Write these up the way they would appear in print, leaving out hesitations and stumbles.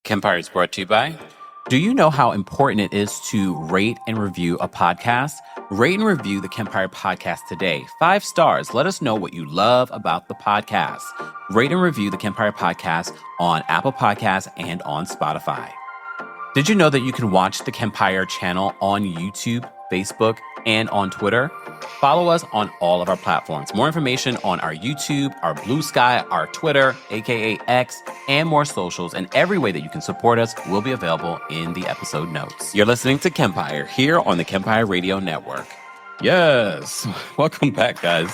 Kempire is brought to you by. Do you know how important it is to rate and review a podcast? Rate and review the Kempire podcast today. 5 stars. Let us know what you love about the podcast. Rate and review the Kempire podcast on Apple Podcasts and on Spotify. Did you know that you can watch the Kempire channel on YouTube, Facebook, and on Twitter? Follow us on all of our platforms. More information on our YouTube, our Blue Sky, our Twitter, aka X, and more socials, and every way that you can support us will be available in the episode notes. You're listening to Kempire here on the Kempire Radio Network. Yes. Welcome back, guys.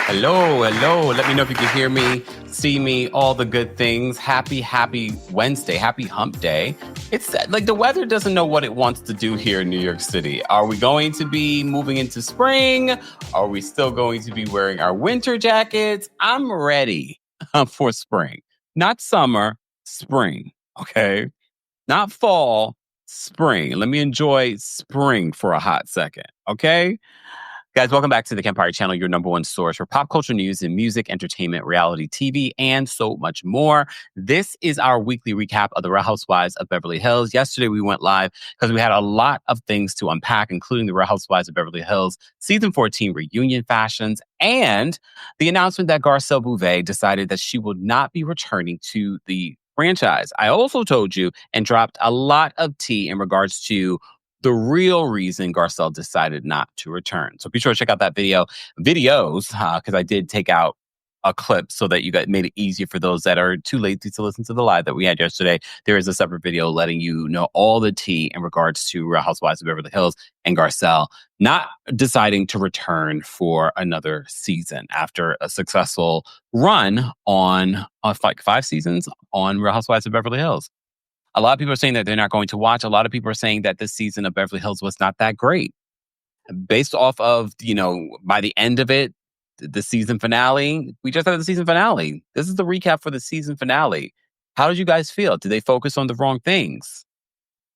Hello. Let me know if you can hear me, see me, all the good things. Happy Wednesday. Happy hump day. It's like the weather doesn't know what it wants to do here in New York City. Are we going to be moving into spring? Are we still going to be wearing our winter jackets? I'm ready for spring. Not summer, spring. Okay. Not fall, spring. Let me enjoy spring for a hot second. Okay. Guys, welcome back to the Kempire Channel, your number one source for pop culture news and music, entertainment, reality TV, and so much more. This is our weekly recap of the Real Housewives of Beverly Hills. Yesterday, we went live because we had a lot of things to unpack, including the Real Housewives of Beverly Hills Season 14 reunion fashions and the announcement that Garcelle Beauvais decided that she would not be returning to the franchise. I also told you and dropped a lot of tea in regards to the real reason Garcelle decided not to return. So be sure to check out that videos, because I did take out a clip so that you guys made it easier for those that are too lazy to listen to the live that we had yesterday. There is a separate video letting you know all the tea in regards to Real Housewives of Beverly Hills and Garcelle not deciding to return for another season after a successful run on like 5 seasons on Real Housewives of Beverly Hills. A lot of people are saying that they're not going to watch. A lot of people are saying that this season of Beverly Hills was not that great. Based off of, by the end of it, the season finale, we just had the season finale. This is the recap for the season finale. How did you guys feel? Did they focus on the wrong things?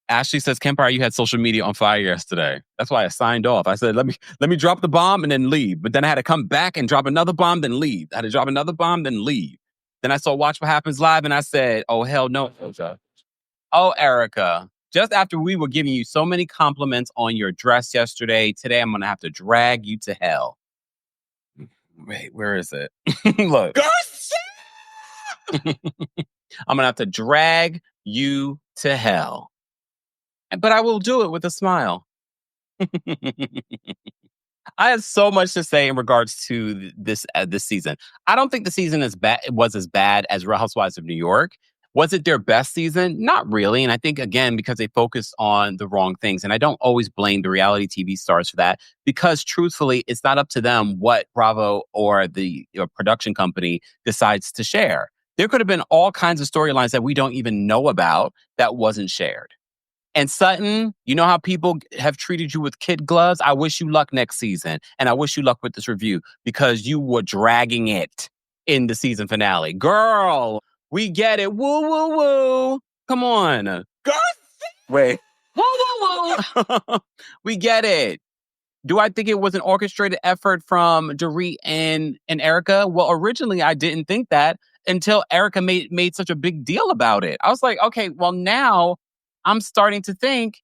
Ashley says, Kempire, you had social media on fire yesterday. That's why I signed off. I said, let me drop the bomb and then leave. But then I had to come back and drop another bomb, then leave. I had to drop another bomb, then leave. Then I saw Watch What Happens Live and I said, oh, hell no. Oh, Erica, just after we were giving you so many compliments on your dress yesterday, today I'm going to have to drag you to hell. Wait, where is it? Look. I'm going to have to drag you to hell. But I will do it with a smile. I have so much to say in regards to this season. I don't think the season was as bad as Real Housewives of New York. Was it their best season? Not really. And I think, again, because they focused on the wrong things. And I don't always blame the reality TV stars for that because, truthfully, it's not up to them what Bravo or the production company decides to share. There could have been all kinds of storylines that we don't even know about that wasn't shared. And Sutton, you know how people have treated you with kid gloves? I wish you luck next season. And I wish you luck with this review because you were dragging it in the season finale. Girl, we get it. Woo, woo, woo. Come on. Wait. Woo, woo, woo. We get it. Do I think it was an orchestrated effort from Dorit and Erica? Well, originally I didn't think that until Erica made such a big deal about it. I was like, okay, well now I'm starting to think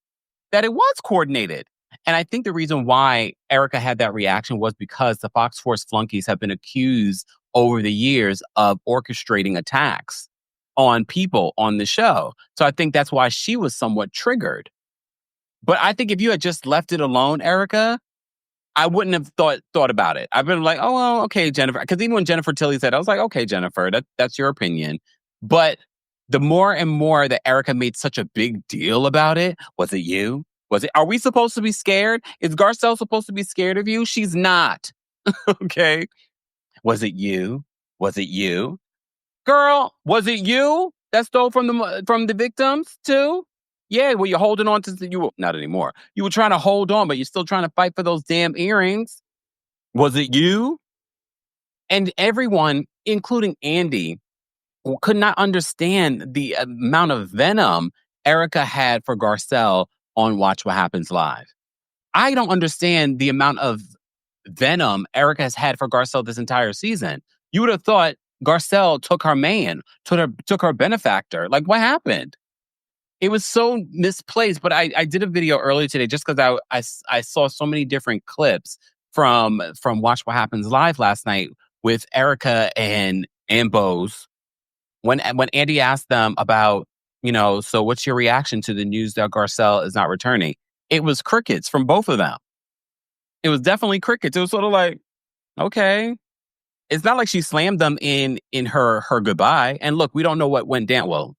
that it was coordinated. And I think the reason why Erica had that reaction was because the Fox Force flunkies have been accused over the years of orchestrating attacks on people on the show. So I think that's why she was somewhat triggered. But I think if you had just left it alone, Erica, I wouldn't have thought about it. I've been like, oh, well, okay, Jennifer. Because even when Jennifer Tilly said, I was like, okay, Jennifer, that's your opinion. But the more and more that Erica made such a big deal about it, was it you? Are we supposed to be scared? Is Garcelle supposed to be scared of you? She's not. Okay. Was it you? Was it you? Girl, was it you that stole from the victims too? Yeah, well, you're holding on to not anymore. You were trying to hold on, but you're still trying to fight for those damn earrings. Was it you? And everyone, including Andy, could not understand the amount of venom Erica had for Garcelle on Watch What Happens Live. I don't understand the amount of venom Erica has had for Garcelle this entire season. You would have thought Garcelle took her man, took her benefactor. Like, what happened? It was so misplaced. But I did a video earlier today just because I saw so many different clips from Watch What Happens Live last night with Erica and Bose. When Andy asked them about, so what's your reaction to the news that Garcelle is not returning? It was crickets from both of them. It was definitely crickets. It was sort of like, okay. It's not like she slammed them in her goodbye. And look, we don't know what went down. Well,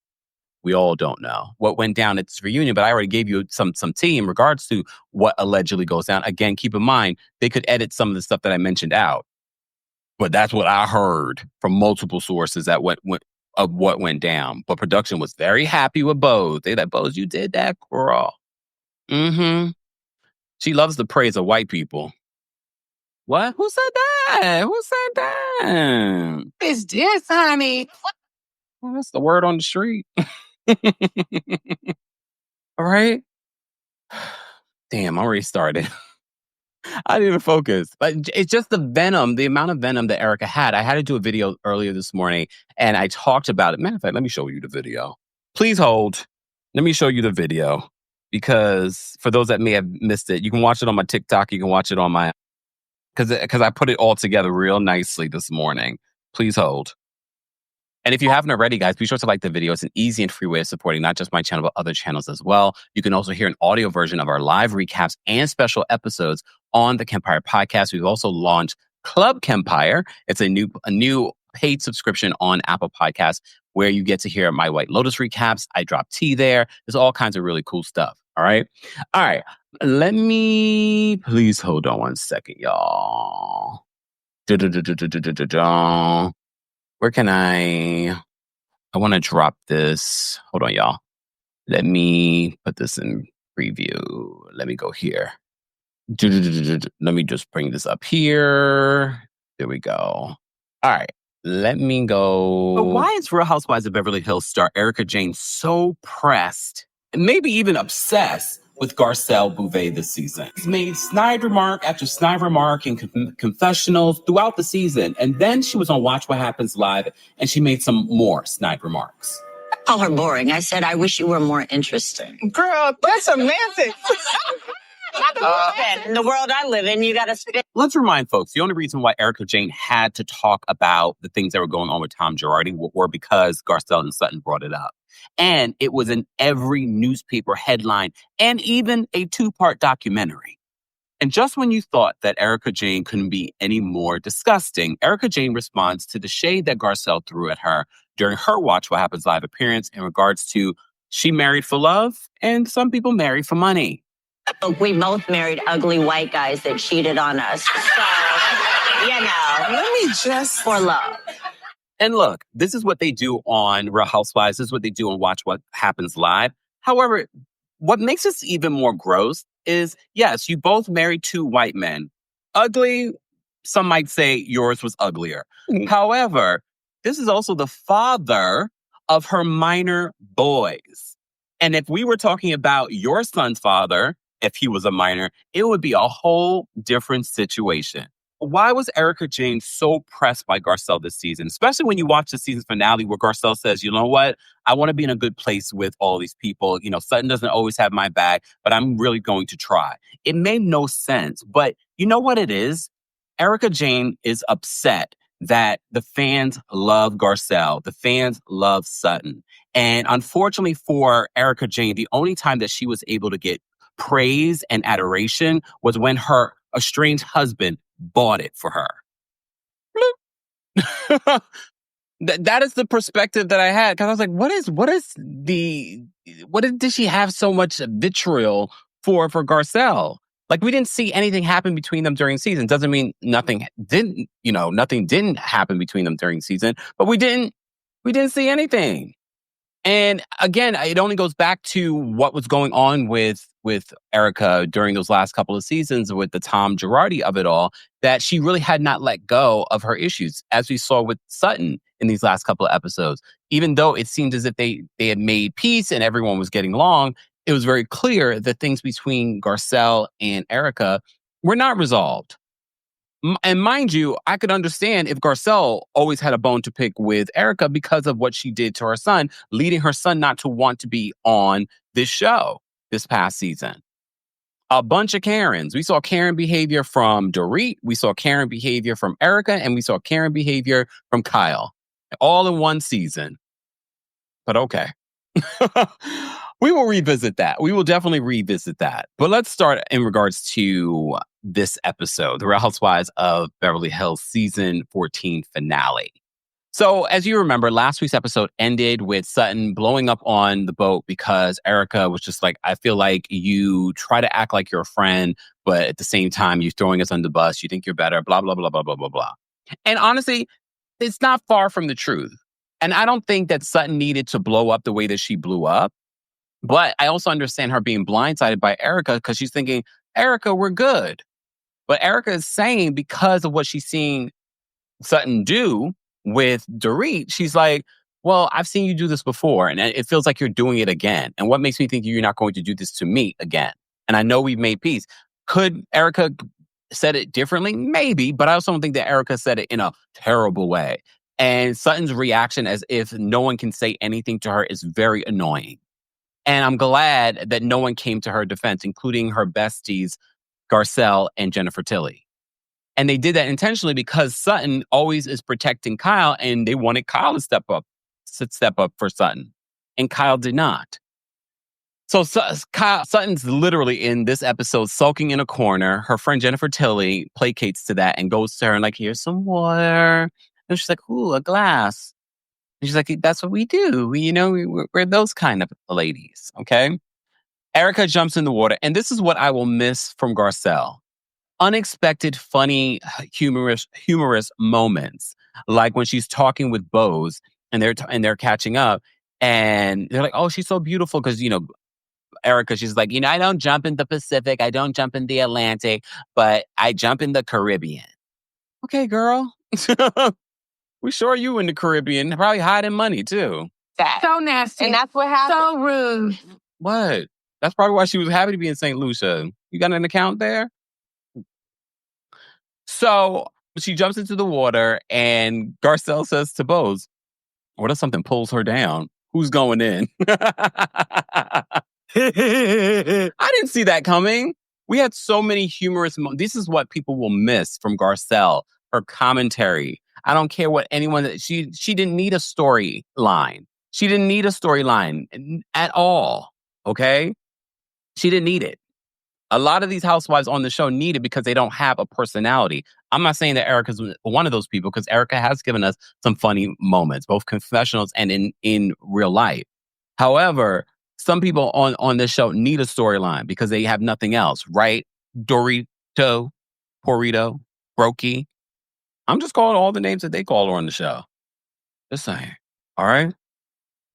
we all don't know what went down at this reunion, but I already gave you some tea in regards to what allegedly goes down. Again, keep in mind, they could edit some of the stuff that I mentioned out. But that's what I heard from multiple sources of what went down. But production was very happy with Bose. They like, Bose, you did that, girl. Mm-hmm. She loves the praise of white people. What? Who said that? Who said that? It's this, honey. Well, that's the word on the street. All right. Damn, I already started. I didn't even focus. But it's just the amount of venom that Erica had. I had to do a video earlier this morning, and I talked about it. Matter of fact, let me show you the video. Please hold. Let me show you the video. Because for those that may have missed it, you can watch it on my TikTok. You can watch it on my... Because I put it all together real nicely this morning. Please hold. And if you haven't already, guys, be sure to like the video. It's an easy and free way of supporting not just my channel, but other channels as well. You can also hear an audio version of our live recaps and special episodes on the Kempire podcast. We've also launched Club Kempire. It's a new paid subscription on Apple Podcasts where you get to hear my White Lotus recaps. I drop tea there. There's all kinds of really cool stuff. All right. Let me please hold on one second, y'all. Where can I want to drop this. Hold on, y'all. Let me put this in preview. Let me go here. Let me just bring this up here. There we go. All right. Let me go. But why is Real Housewives of Beverly Hills star Erica Jayne so pressed and maybe even obsessed with Garcelle Beauvais this season? She's made snide remark after snide remark in confessionals throughout the season. And then she was on Watch What Happens Live and she made some more snide remarks. I call her boring. I said, I wish you were more interesting. Girl, that's semantics. In the world I live in, you got to spit. Let's remind folks, the only reason why Erica Jayne had to talk about the things that were going on with Tom Girardi were because Garcelle and Sutton brought it up. And it was in every newspaper headline and even a 2-part documentary. And just when you thought that Erica Jayne couldn't be any more disgusting, Erica Jayne responds to the shade that Garcelle threw at her during her Watch What Happens Live appearance in regards to she married for love and some people marry for money. We both married ugly white guys that cheated on us. So, Let me just... for love. And look, this is what they do on Real Housewives. This is what they do on Watch What Happens Live. However, what makes this even more gross is, yes, you both married 2 white men. Ugly, some might say yours was uglier. Mm-hmm. However, this is also the father of her minor boys. And if we were talking about your son's father, if he was a minor, it would be a whole different situation. Why was Erica Jayne so pressed by Garcelle this season? Especially when you watch the season finale where Garcelle says, you know what? I want to be in a good place with all these people. You know, Sutton doesn't always have my back, but I'm really going to try. It made no sense. But you know what it is? Erica Jayne is upset that the fans love Garcelle. The fans love Sutton. And unfortunately for Erica Jayne, the only time that she was able to get praise and adoration was when her estranged husband bought it for her. That is the perspective that I had. Because I was like, did she have so much vitriol for Garcelle? Like, we didn't see anything happen between them during season. Doesn't mean nothing didn't happen between them during season, but we didn't see anything. And again, it only goes back to what was going on with Erica during those last couple of seasons with the Tom Girardi of it all, that she really had not let go of her issues, as we saw with Sutton in these last couple of episodes. Even though it seemed as if they had made peace and everyone was getting along, it was very clear that things between Garcelle and Erica were not resolved. And mind you, I could understand if Garcelle always had a bone to pick with Erica because of what she did to her son, leading her son not to want to be on this show this past season. A bunch of Karens. We saw Karen behavior from Dorit. We saw Karen behavior from Erica. And we saw Karen behavior from Kyle. All in one season. But okay. We will revisit that. We will definitely revisit that. But let's start in regards to this episode, The Real Housewives of Beverly Hills season 14 finale. So as you remember, last week's episode ended with Sutton blowing up on the boat because Erica was just like, I feel like you try to act like you're a friend, but at the same time, you're throwing us on the bus. You think you're better, blah, blah, blah, blah, blah, blah, blah. And honestly, it's not far from the truth. And I don't think that Sutton needed to blow up the way that she blew up. But I also understand her being blindsided by Erica because she's thinking, Erica, we're good. But Erica is saying because of what she's seeing Sutton do with Dorit, she's like, well, I've seen you do this before and it feels like you're doing it again. And what makes me think you're not going to do this to me again? And I know we've made peace. Could Erica said it differently? Maybe, but I also don't think that Erica said it in a terrible way. And Sutton's reaction as if no one can say anything to her is very annoying. And I'm glad that no one came to her defense, including her besties, Garcelle and Jennifer Tilly. And they did that intentionally because Sutton always is protecting Kyle and they wanted Kyle to step up for Sutton. And Kyle did not. So Sutton's literally in this episode sulking in a corner. Her friend Jennifer Tilly placates to that and goes to her and like, here's some water. And she's like, ooh, a glass. And she's like, that's what we do. We're those kind of ladies, okay? Erica jumps in the water. And this is what I will miss from Garcelle. Unexpected, funny, humorous moments. Like when she's talking with Bose and they're catching up. And they're like, oh, she's so beautiful. Because, Erica, she's like, I don't jump in the Pacific. I don't jump in the Atlantic. But I jump in the Caribbean. Okay, girl. We sure you in the Caribbean, probably hiding money too. So nasty. And that's what happened. So rude. What? That's probably why she was happy to be in St. Lucia. You got an account there? So she jumps into the water and Garcelle says to Bose, what if something pulls her down? Who's going in? I didn't see that coming. We had so many humorous moments. This is what people will miss from Garcelle, her commentary. I don't care what anyone... She didn't need a storyline. She didn't need a storyline at all, okay? She didn't need it. A lot of these housewives on the show need it because they don't have a personality. I'm not saying that Erica's one of those people because Erica has given us some funny moments, both confessionals and in real life. However, some people on this show need a storyline because they have nothing else, right? Dorito, Porito, Brokey. I'm just calling all the names that they call her on the show. Just saying. All right?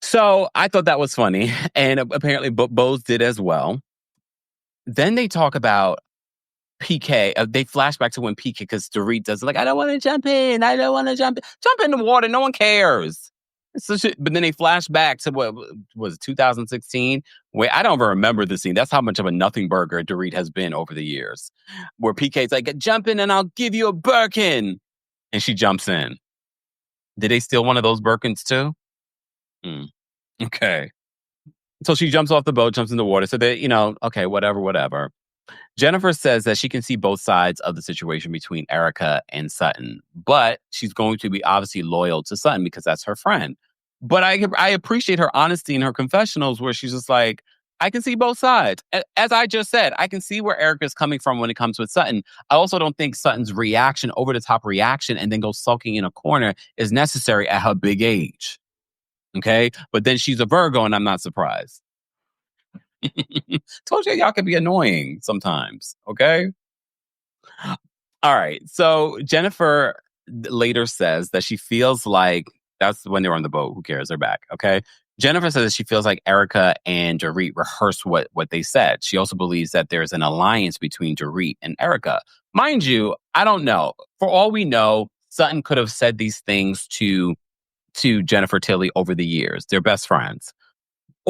So I thought that was funny. And apparently Bose did as well. Then they talk about PK. They flash back to when PK, because Dorit does like, I don't want to jump in. I don't want to jump in. Jump in the water. No one cares. But then they flash back to what was it, 2016? Where I don't even remember the scene. That's how much of a nothing burger Dorit has been over the years. Where PK's like, jump in and I'll give you a Birkin. And she jumps in. Did they steal one of those Birkins too? Okay. So she jumps off the boat, jumps in the water. So they, okay, whatever. Jennifer says that she can see both sides of the situation between Erica and Sutton, but she's going to be obviously loyal to Sutton because that's her friend. But I appreciate her honesty in her confessionals where she's just like, I can see both sides. As I just said, I can see where Erica's coming from when it comes with Sutton. I also don't think Sutton's reaction, over the top reaction, and then go sulking in a corner is necessary at her big age. Okay? But then she's a Virgo and I'm not surprised. Told you y'all can be annoying sometimes. Okay? All right. So Jennifer later says that she feels like, that's when they were on the boat. Who cares? They're back. Okay? Jennifer says that she feels like Erica and Dorit rehearsed what they said. She also believes that there's an alliance between Dorit and Erica. Mind you, I don't know. For all we know, Sutton could have said these things to Jennifer Tilly over the years. They're best friends.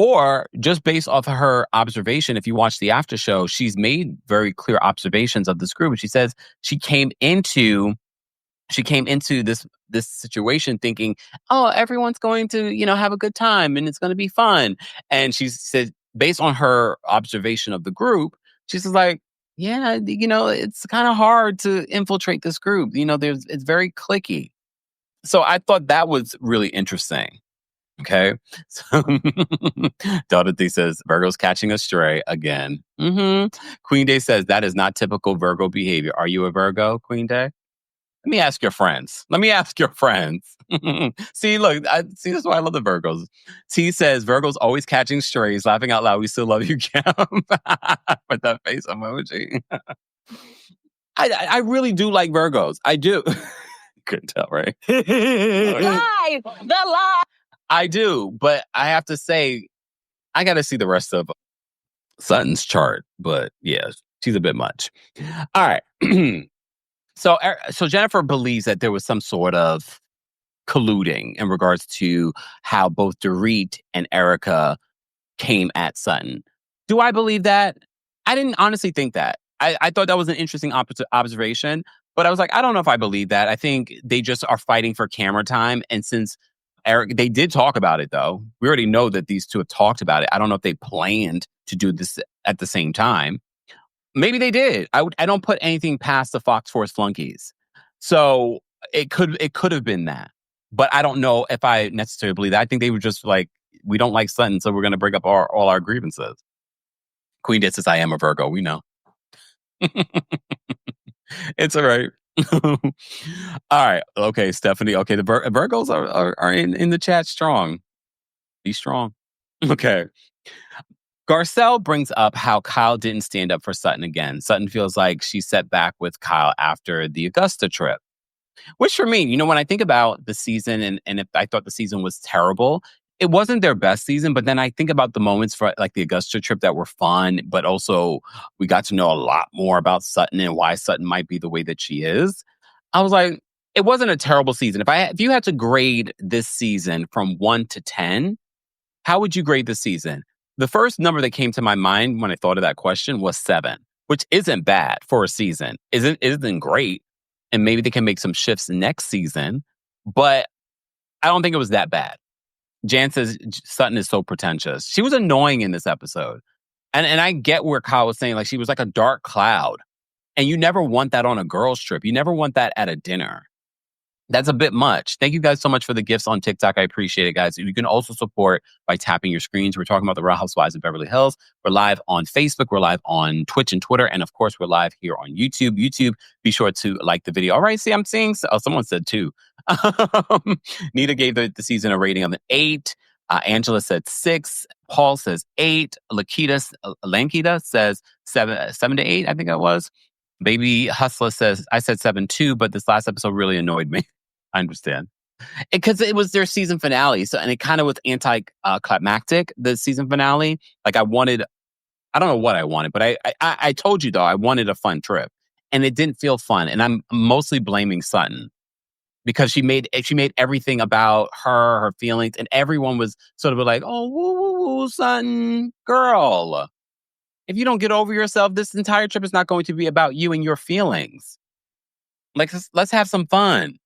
Or just based off of her observation, if you watch the after show, she's made very clear observations of this group. And she says she came into this situation thinking, oh, everyone's going to, have a good time and it's going to be fun. And she said, based on her observation of the group, she's like, yeah, it's kind of hard to infiltrate this group. It's very cliquey. So I thought that was really interesting. Okay. So Dorothy says, Virgo's catching a stray again. Queen Day says, that is not typical Virgo behavior. Are you a Virgo, Queen Day? Let me ask your friends. See, look, this is why I love the Virgos. T says, Virgo's always catching strays, laughing out loud. We still love you, Kim. With that face emoji. I really do like Virgos. I do. Couldn't tell, right? Lie! The lie! I do, but I have to say, I got to see the rest of Sutton's chart. But yeah, she's a bit much. All right. So Jennifer believes that there was some sort of colluding in regards to how both Dorit and Erica came at Sutton. Do I believe that? I didn't honestly think that. I thought that was an interesting observation, but I was like, I don't know if I believe that. I think they just are fighting for camera time. And since they did talk about it, though. We already know that these two have talked about it. I don't know if they planned to do this at the same time. Maybe they did. I don't put anything past the Fox Force flunkies. So it could have been that. But I don't know if I necessarily believe that. I think they were just like, we don't like Sutton, so we're going to bring up all our grievances. Queen Dit says, I am a Virgo. We know. It's all right. All right. Okay, Stephanie. Okay, the Virgos are in the chat strong. Be strong. Okay. Garcelle brings up how Kyle didn't stand up for Sutton again. Sutton feels like she set back with Kyle after the Augusta trip. Which for me, when I think about the season and if I thought the season was terrible, it wasn't their best season. But then I think about the moments for like the Augusta trip that were fun, but also we got to know a lot more about Sutton and why Sutton might be the way that she is. I was like, it wasn't a terrible season. If you had to grade this season from 1 to 10, how would you grade the season? The first number that came to my mind when I thought of that question was 7, which isn't bad for a season. Isn't great. And maybe they can make some shifts next season, but I don't think it was that bad. Jan says Sutton is so pretentious. She was annoying in this episode. And I get where Kyle was saying, like, she was like a dark cloud. And you never want that on a girls' trip. You never want that at a dinner. That's a bit much. Thank you guys so much for the gifts on TikTok. I appreciate it, guys. You can also support by tapping your screens. We're talking about the Real Housewives of Beverly Hills. We're live on Facebook. We're live on Twitch and Twitter. And of course, we're live here on YouTube. YouTube, be sure to like the video. All right, see, I'm seeing, someone said 2. Nita gave the season a rating of an 8. Angela said 6. Paul says 8. Lankita says 7 to 8, I think that was. Baby Hustler says, I said 7 too, but this last episode really annoyed me. I understand. Because it was their season finale. So, and it kind of was anti-climactic, the season finale. Like I don't know what I wanted, but I told you though, I wanted a fun trip. And it didn't feel fun. And I'm mostly blaming Sutton. Because she made everything about her feelings. And everyone was sort of like, oh, woo, woo, woo, Sutton, girl. If you don't get over yourself, this entire trip is not going to be about you and your feelings. Like, let's have some fun.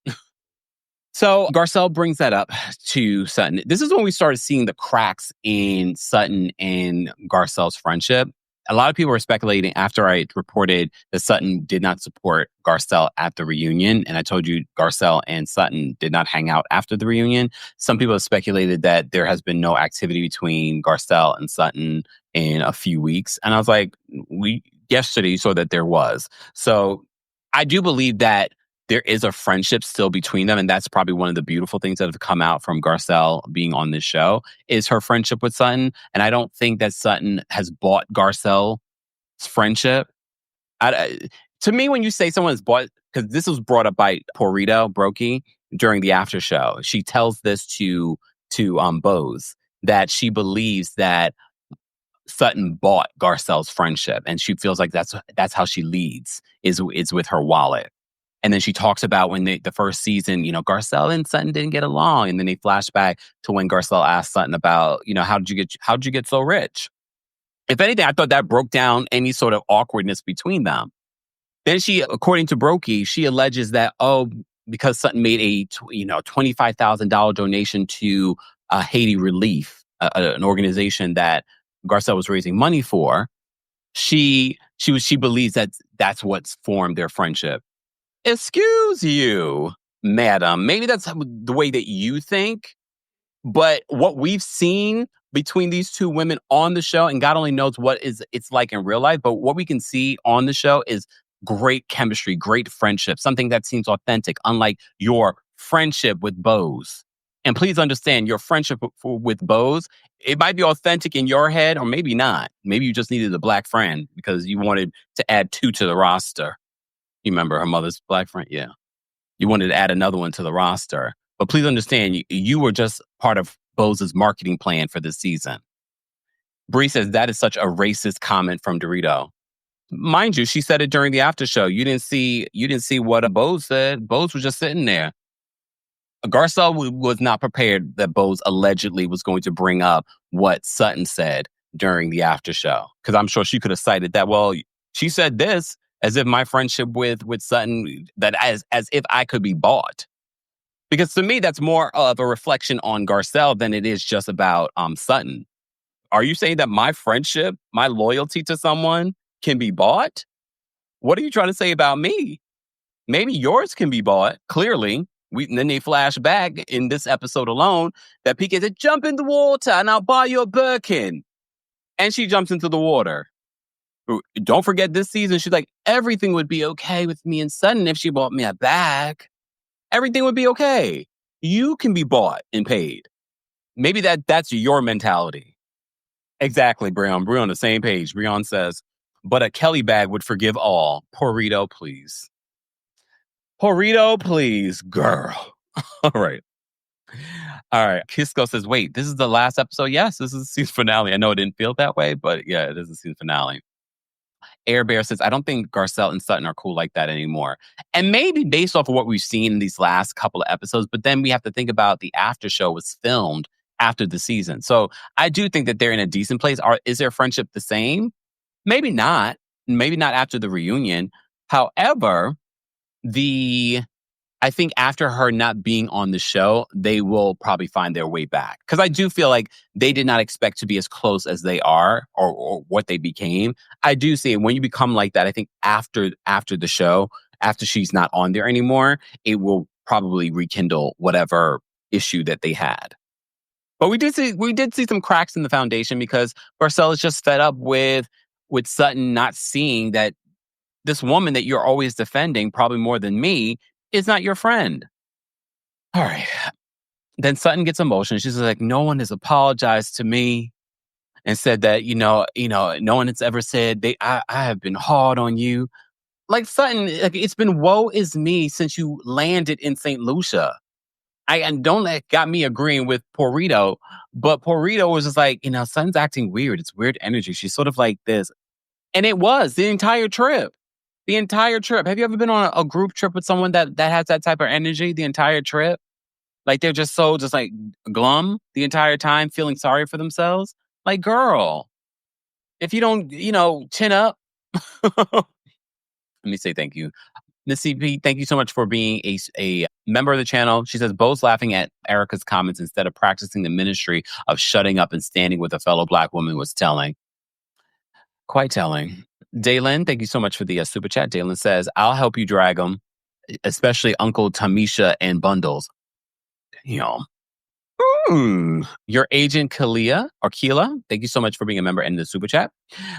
So Garcelle brings that up to Sutton. This is when we started seeing the cracks in Sutton and Garcelle's friendship. A lot of people were speculating after I reported that Sutton did not support Garcelle at the reunion. And I told you Garcelle and Sutton did not hang out after the reunion. Some people have speculated that there has been no activity between Garcelle and Sutton in a few weeks. And I was like, yesterday you saw that there was. So I do believe that there is a friendship still between them. And that's probably one of the beautiful things that have come out from Garcelle being on this show is her friendship with Sutton. And I don't think that Sutton has bought Garcelle's friendship. To me, when you say someone has bought, because this was brought up by Porrito Brokey during the after show, she tells this to Bose that she believes that Sutton bought Garcelle's friendship. And she feels like that's how she leads is with her wallet. And then she talks about when the first season, Garcelle and Sutton didn't get along. And then they flash back to when Garcelle asked Sutton about, how'd you get so rich? If anything, I thought that broke down any sort of awkwardness between them. Then she, according to Brokey, she alleges that, because Sutton made a $25,000 donation to Haiti Relief, an organization that Garcelle was raising money for, she believes that that's what's formed their friendship. Excuse you, madam. Maybe that's the way that you think. But what we've seen between these two women on the show, and God only knows what it's like in real life, but what we can see on the show is great chemistry, great friendship, something that seems authentic, unlike your friendship with Bose. And please understand, your friendship with Bose, it might be authentic in your head, or maybe not. Maybe you just needed a black friend because you wanted to add 2 to the roster. You remember her mother's black friend? Yeah. You wanted to add another one to the roster. But please understand, you were just part of Bose's marketing plan for this season. Bree says that is such a racist comment from Dorito. Mind you, she said it during the after show. You didn't see what Bose said. Bose was just sitting there. Garcelle was not prepared that Bose allegedly was going to bring up what Sutton said during the after show. Because I'm sure she could have cited that, well, she said this, as if my friendship with Sutton, that as if I could be bought. Because to me, that's more of a reflection on Garcelle than it is just about Sutton. Are you saying that my friendship, my loyalty to someone can be bought? What are you trying to say about me? Maybe yours can be bought, clearly. And then they flash back in this episode alone that PK said, jump in the water and I'll buy you a Birkin. And she jumps into the water. Don't forget this season, she's like, everything would be okay with me and Sutton if she bought me a bag. Everything would be okay. You can be bought and paid. Maybe that's your mentality. Exactly, Breon. We're on the same page. Breon says, but a Kelly bag would forgive all. Porrito, please. Porrito, please, girl. All right. Kisco says, wait, this is the last episode? Yes, this is the season finale. I know it didn't feel that way, but yeah, it is the season finale. Air Bear says, I don't think Garcelle and Sutton are cool like that anymore. And maybe based off of what we've seen in these last couple of episodes, but then we have to think about the after show was filmed after the season. So I do think that they're in a decent place. Is their friendship the same? Maybe not. Maybe not after the reunion. However, I think after her not being on the show, they will probably find their way back. Because I do feel like they did not expect to be as close as they are or what they became. I do see it when you become like that. I think after the show, after she's not on there anymore, it will probably rekindle whatever issue that they had. But we did see some cracks in the foundation because Garcelle is just fed up with Sutton not seeing that this woman that you're always defending, probably more than me, is not your friend. All right. Then Sutton gets emotional. She's like, no one has apologized to me and said that, no one has ever said I have been hard on you. Like Sutton, like it's been woe is me since you landed in St. Lucia. And don't got me agreeing with Porrito, but Porrito was just like, Sutton's acting weird. It's weird energy. She's sort of like this. And it was the entire trip. The entire trip. Have you ever been on a group trip with someone that has that type of energy the entire trip? Like they're just like glum the entire time, feeling sorry for themselves. Like, girl, if you don't, chin up. Let me say thank you. Miss CP, thank you so much for being a member of the channel. She says, Bo's laughing at Erica's comments instead of practicing the ministry of shutting up and standing with a fellow Black woman was telling. Quite telling. Daylin, thank you so much for the super chat. Daylin says, I'll help you drag them, especially Uncle Tamisha and Bundles. Your agent Keela, thank you so much for being a member in the super chat.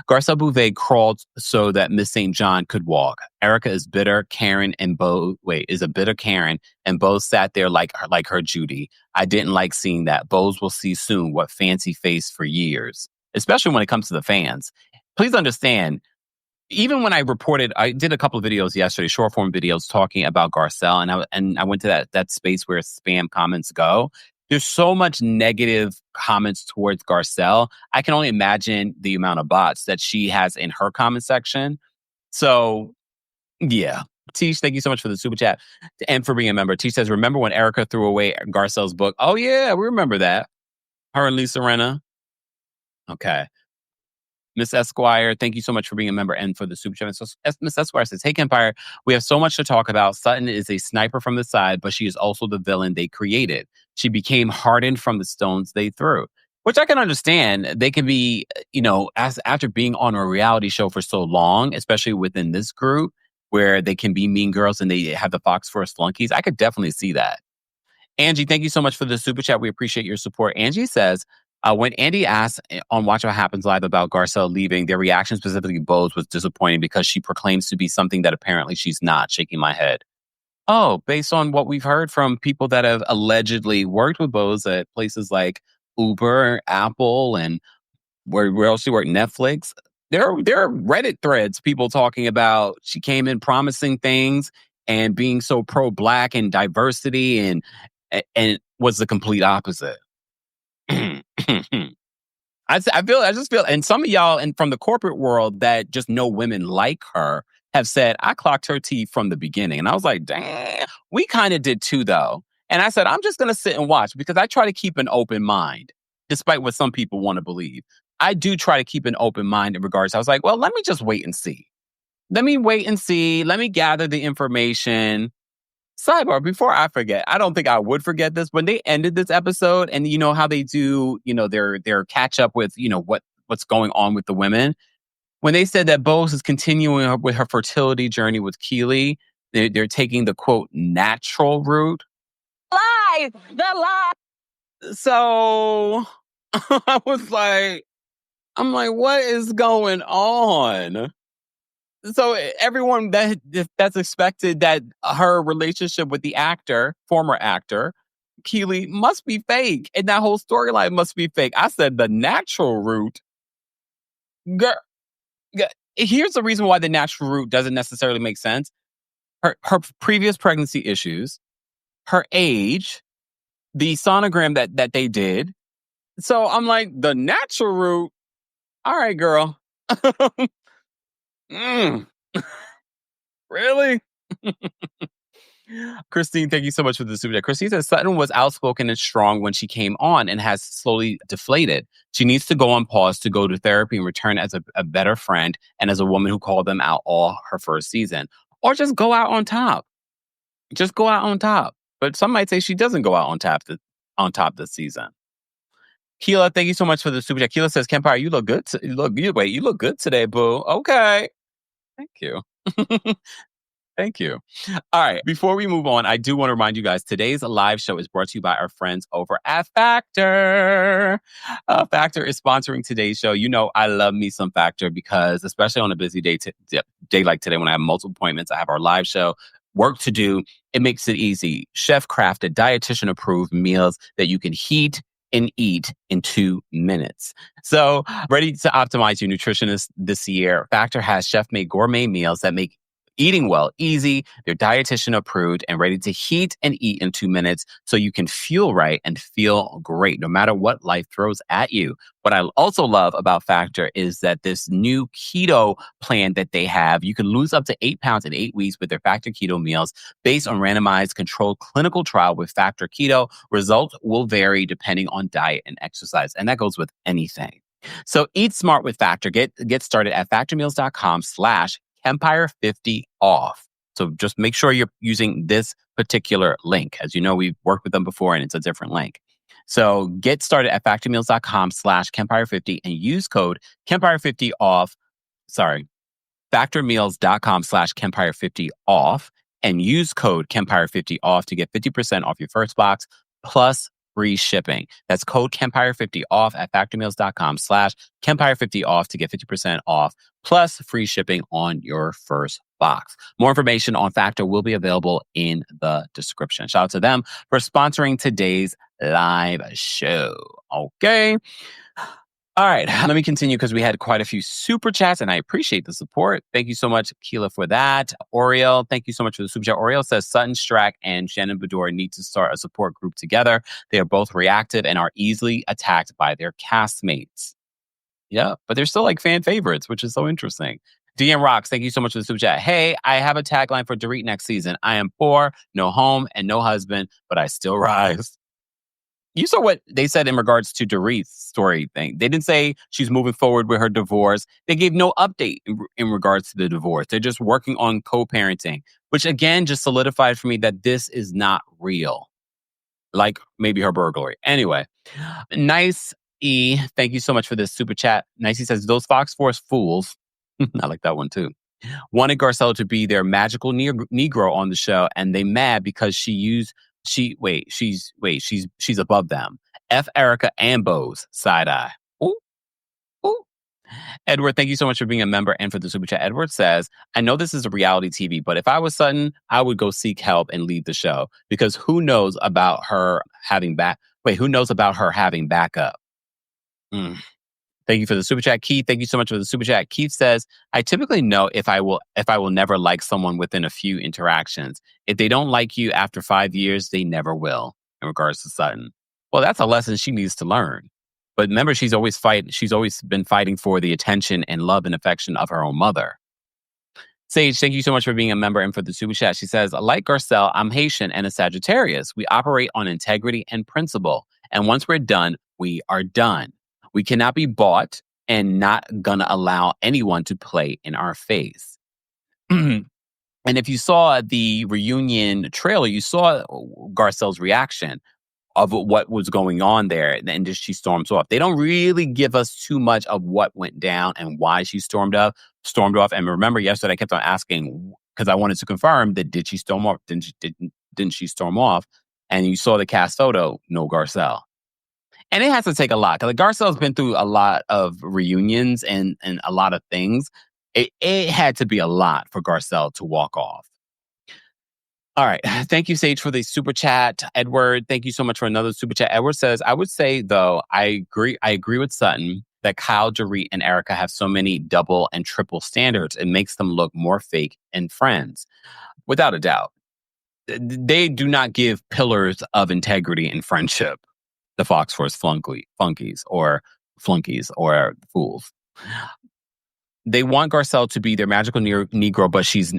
Garcelle Beauvais crawled so that Miss St. John could walk. Erica is bitter, Karen, and is a bitter Karen, and Bo sat there like her Judy. I didn't like seeing that. Bose will see soon what fancy face for years, especially when it comes to the fans. Please understand, even when I did a couple of videos yesterday, short form videos talking about Garcelle, and I went to that space where spam comments go. There's so much negative comments towards Garcelle. I can only imagine the amount of bots that she has in her comment section. So, yeah, Tish, thank you so much for the super chat and for being a member. Tish says, remember when Erica threw away Garcelle's book? Oh, yeah, we remember that. Her and Lisa Rinna. Okay. Miss Esquire, thank you so much for being a member and for the super chat. So, Miss Esquire says, hey, Kempire, we have so much to talk about. Sutton is a sniper from the side, but she is also the villain they created. She became hardened from the stones they threw, which I can understand. They can be, after being on a reality show for so long, especially within this group, where they can be mean girls and they have the Fox Force flunkies. I could definitely see that. Angie, thank you so much for the super chat. We appreciate your support. Angie says, when Andy asked on Watch What Happens Live about Garcelle leaving, their reaction, specifically Beau's, was disappointing because she proclaims to be something that apparently she's not. Shaking my head. Oh, based on what we've heard from people that have allegedly worked with Beau's at places like Uber, Apple, and where else she worked, Netflix. There are Reddit threads, people talking about she came in promising things and being so pro-Black and diversity and was the complete opposite. I just feel, and some of y'all from the corporate world that just know women like her have said, I clocked her teeth from the beginning. And I was like, damn, we kind of did too, though. And I said, I'm just going to sit and watch because I try to keep an open mind, despite what some people want to believe. I do try to keep an open mind in regards. I was like, well, let me just wait and see. Let me wait and see. Let me gather the information. Sidebar, before I forget, I don't think I would forget this. When they ended this episode and you know how they do, their catch up with, what's going on with the women. When they said that Beau's is continuing with her fertility journey with Keely, they're taking the quote natural route. Lie! The lie! So I'm like, what is going on? So everyone that's expected that her relationship with the former actor, Keely, must be fake. And that whole storyline must be fake. I said the natural route. Girl, here's the reason why the natural route doesn't necessarily make sense. Her previous pregnancy issues, her age, the sonogram that they did. So I'm like, the natural route. All right, girl. Really? Christine, thank you so much for the super chat. Christine says Sutton was outspoken and strong when she came on and has slowly deflated. She needs to go on pause to go to therapy and return as a better friend and as a woman who called them out all her first season. Or just go out on top. Just go out on top. But some might say she doesn't go out on top this season. Keela, thank you so much for the super chat. Keela says, Kempire, you look good. You look good today, boo. Okay. Thank you. Thank you. All right. Before we move on, I do want to remind you guys, today's live show is brought to you by our friends over at Factor. Factor is sponsoring today's show. You know, I love me some Factor because especially on a busy day like today when I have multiple appointments, I have our live show, work to do. It makes it easy. Chef crafted, dietitian approved meals that you can heat and eat in 2 minutes. So ready to optimize your nutrition this year, Factor has chef-made gourmet meals that make eating well easy. They're dietitian approved and ready to heat and eat in 2 minutes so you can feel right and feel great no matter what life throws at you. What I also love about Factor is that this new keto plan that they have, you can lose up to 8 pounds in 8 weeks with their Factor Keto meals based on randomized controlled clinical trial with Factor Keto. Results will vary depending on diet and exercise, and that goes with anything. So eat smart with Factor. Get started at factormeals.com/Kempire50off. So just make sure you're using this particular link. As you know, we've worked with them before and it's a different link. So get started at factormeals.com/Kempire50 and use code Kempire50off. Sorry, factormeals.com/Kempire50off and use code Kempire50off to get 50% off your first box plus free shipping. That's code Kempire50off at factormeals.com/Kempire50off to get 50% off plus free shipping on your first box. More information on Factor will be available in the description. Shout out to them for sponsoring today's live show. Okay. All right, let me continue because we had quite a few super chats and I appreciate the support. Thank you so much, Keela, for that. Oriel, thank you so much for the super chat. Oriel says Sutton Strack and Shannon Beador need to start a support group together. They are both reactive and are easily attacked by their castmates. Yeah, but they're still like fan favorites, which is so interesting. DM Rocks, thank you so much for the super chat. Hey, I have a tagline for Dorit next season. I am poor, no home, and no husband, but I still rise. You saw what they said in regards to Dorit's story thing. They didn't say she's moving forward with her divorce. They gave no update in regards to the divorce. They're just working on co-parenting, which again just solidified for me that this is not real. Like maybe her burglary. Anyway, Nice E, thank you so much for this super chat. Nice E says, those Fox Force fools, I like that one too, wanted Garcelle to be their magical Negro on the show, and they mad because she's above them. F Erica and Bose, side eye. Ooh, ooh. Edward, thank you so much for being a member and for the super chat. Edward says, I know this is a reality TV, but if I was Sutton, I would go seek help and leave the show because who knows about her having backup? Thank you for the super chat. Keith, thank you so much for the super chat. Keith says, I typically know if I will never like someone within a few interactions. If they don't like you after 5 years, they never will, in regards to Sutton. Well, that's a lesson she needs to learn. But remember, she's always been fighting for the attention and love and affection of her own mother. Sage, thank you so much for being a member and for the super chat. She says, like Garcelle, I'm Haitian and a Sagittarius. We operate on integrity and principle. And once we're done, we are done. We cannot be bought and not gonna allow anyone to play in our face. And if you saw the reunion trailer, you saw Garcelle's reaction of what was going on there, and just she storms off. They don't really give us too much of what went down and why she stormed off. And remember, yesterday I kept on asking because I wanted to confirm that did she storm off? Didn't she storm off? And you saw the cast photo, no Garcelle. And it has to take a lot. Because Garcelle's been through a lot of reunions and a lot of things. It had to be a lot for Garcelle to walk off. All right. Thank you, Sage, for the super chat. Edward, thank you so much for another super chat. Edward says, I would say, though, I agree with Sutton that Kyle, Dorit, and Erica have so many double and triple standards. It makes them look more fake and friends. Without a doubt. They do not give pillars of integrity and friendship. The Fox Force flunkies or fools. They want Garcelle to be their magical Negro, but she's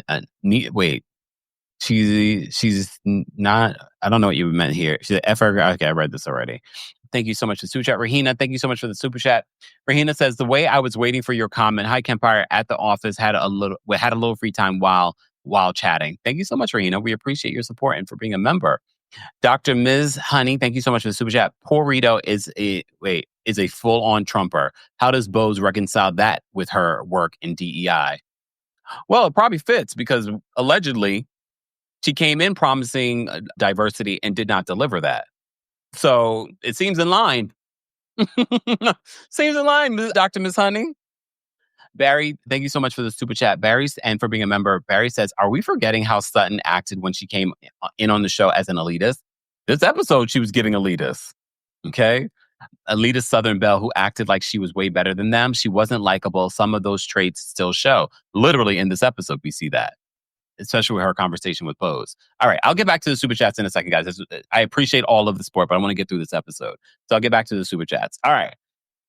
she's not. I don't know what you meant here. She's an okay, I read this already. Thank you so much for the super chat. Rahina, thank you so much for the super chat. Rahina says, the way I was waiting for your comment, hi Kempire, at the office, had a little free time while chatting. Thank you so much, Rahina. We appreciate your support and for being a member. Dr. Ms. Honey, thank you so much for the super chat. Poor Rito is a full-on Trumper. How does Bose reconcile that with her work in DEI? Well, it probably fits because allegedly she came in promising diversity and did not deliver that. So it seems in line. Seems in line, Dr. Ms. Honey. Barry, thank you so much for the super chat. Barry, and for being a member. Barry says, are we forgetting how Sutton acted when she came in on the show as an elitist? This episode, she was giving elitist. Okay? Elitist Southern Belle who acted like she was way better than them. She wasn't likable. Some of those traits still show. Literally in this episode, we see that. Especially with her conversation with Pose. All right, I'll get back to the super chats in a second, guys. I appreciate all of the support, but I want to get through this episode. So I'll get back to the super chats. All right.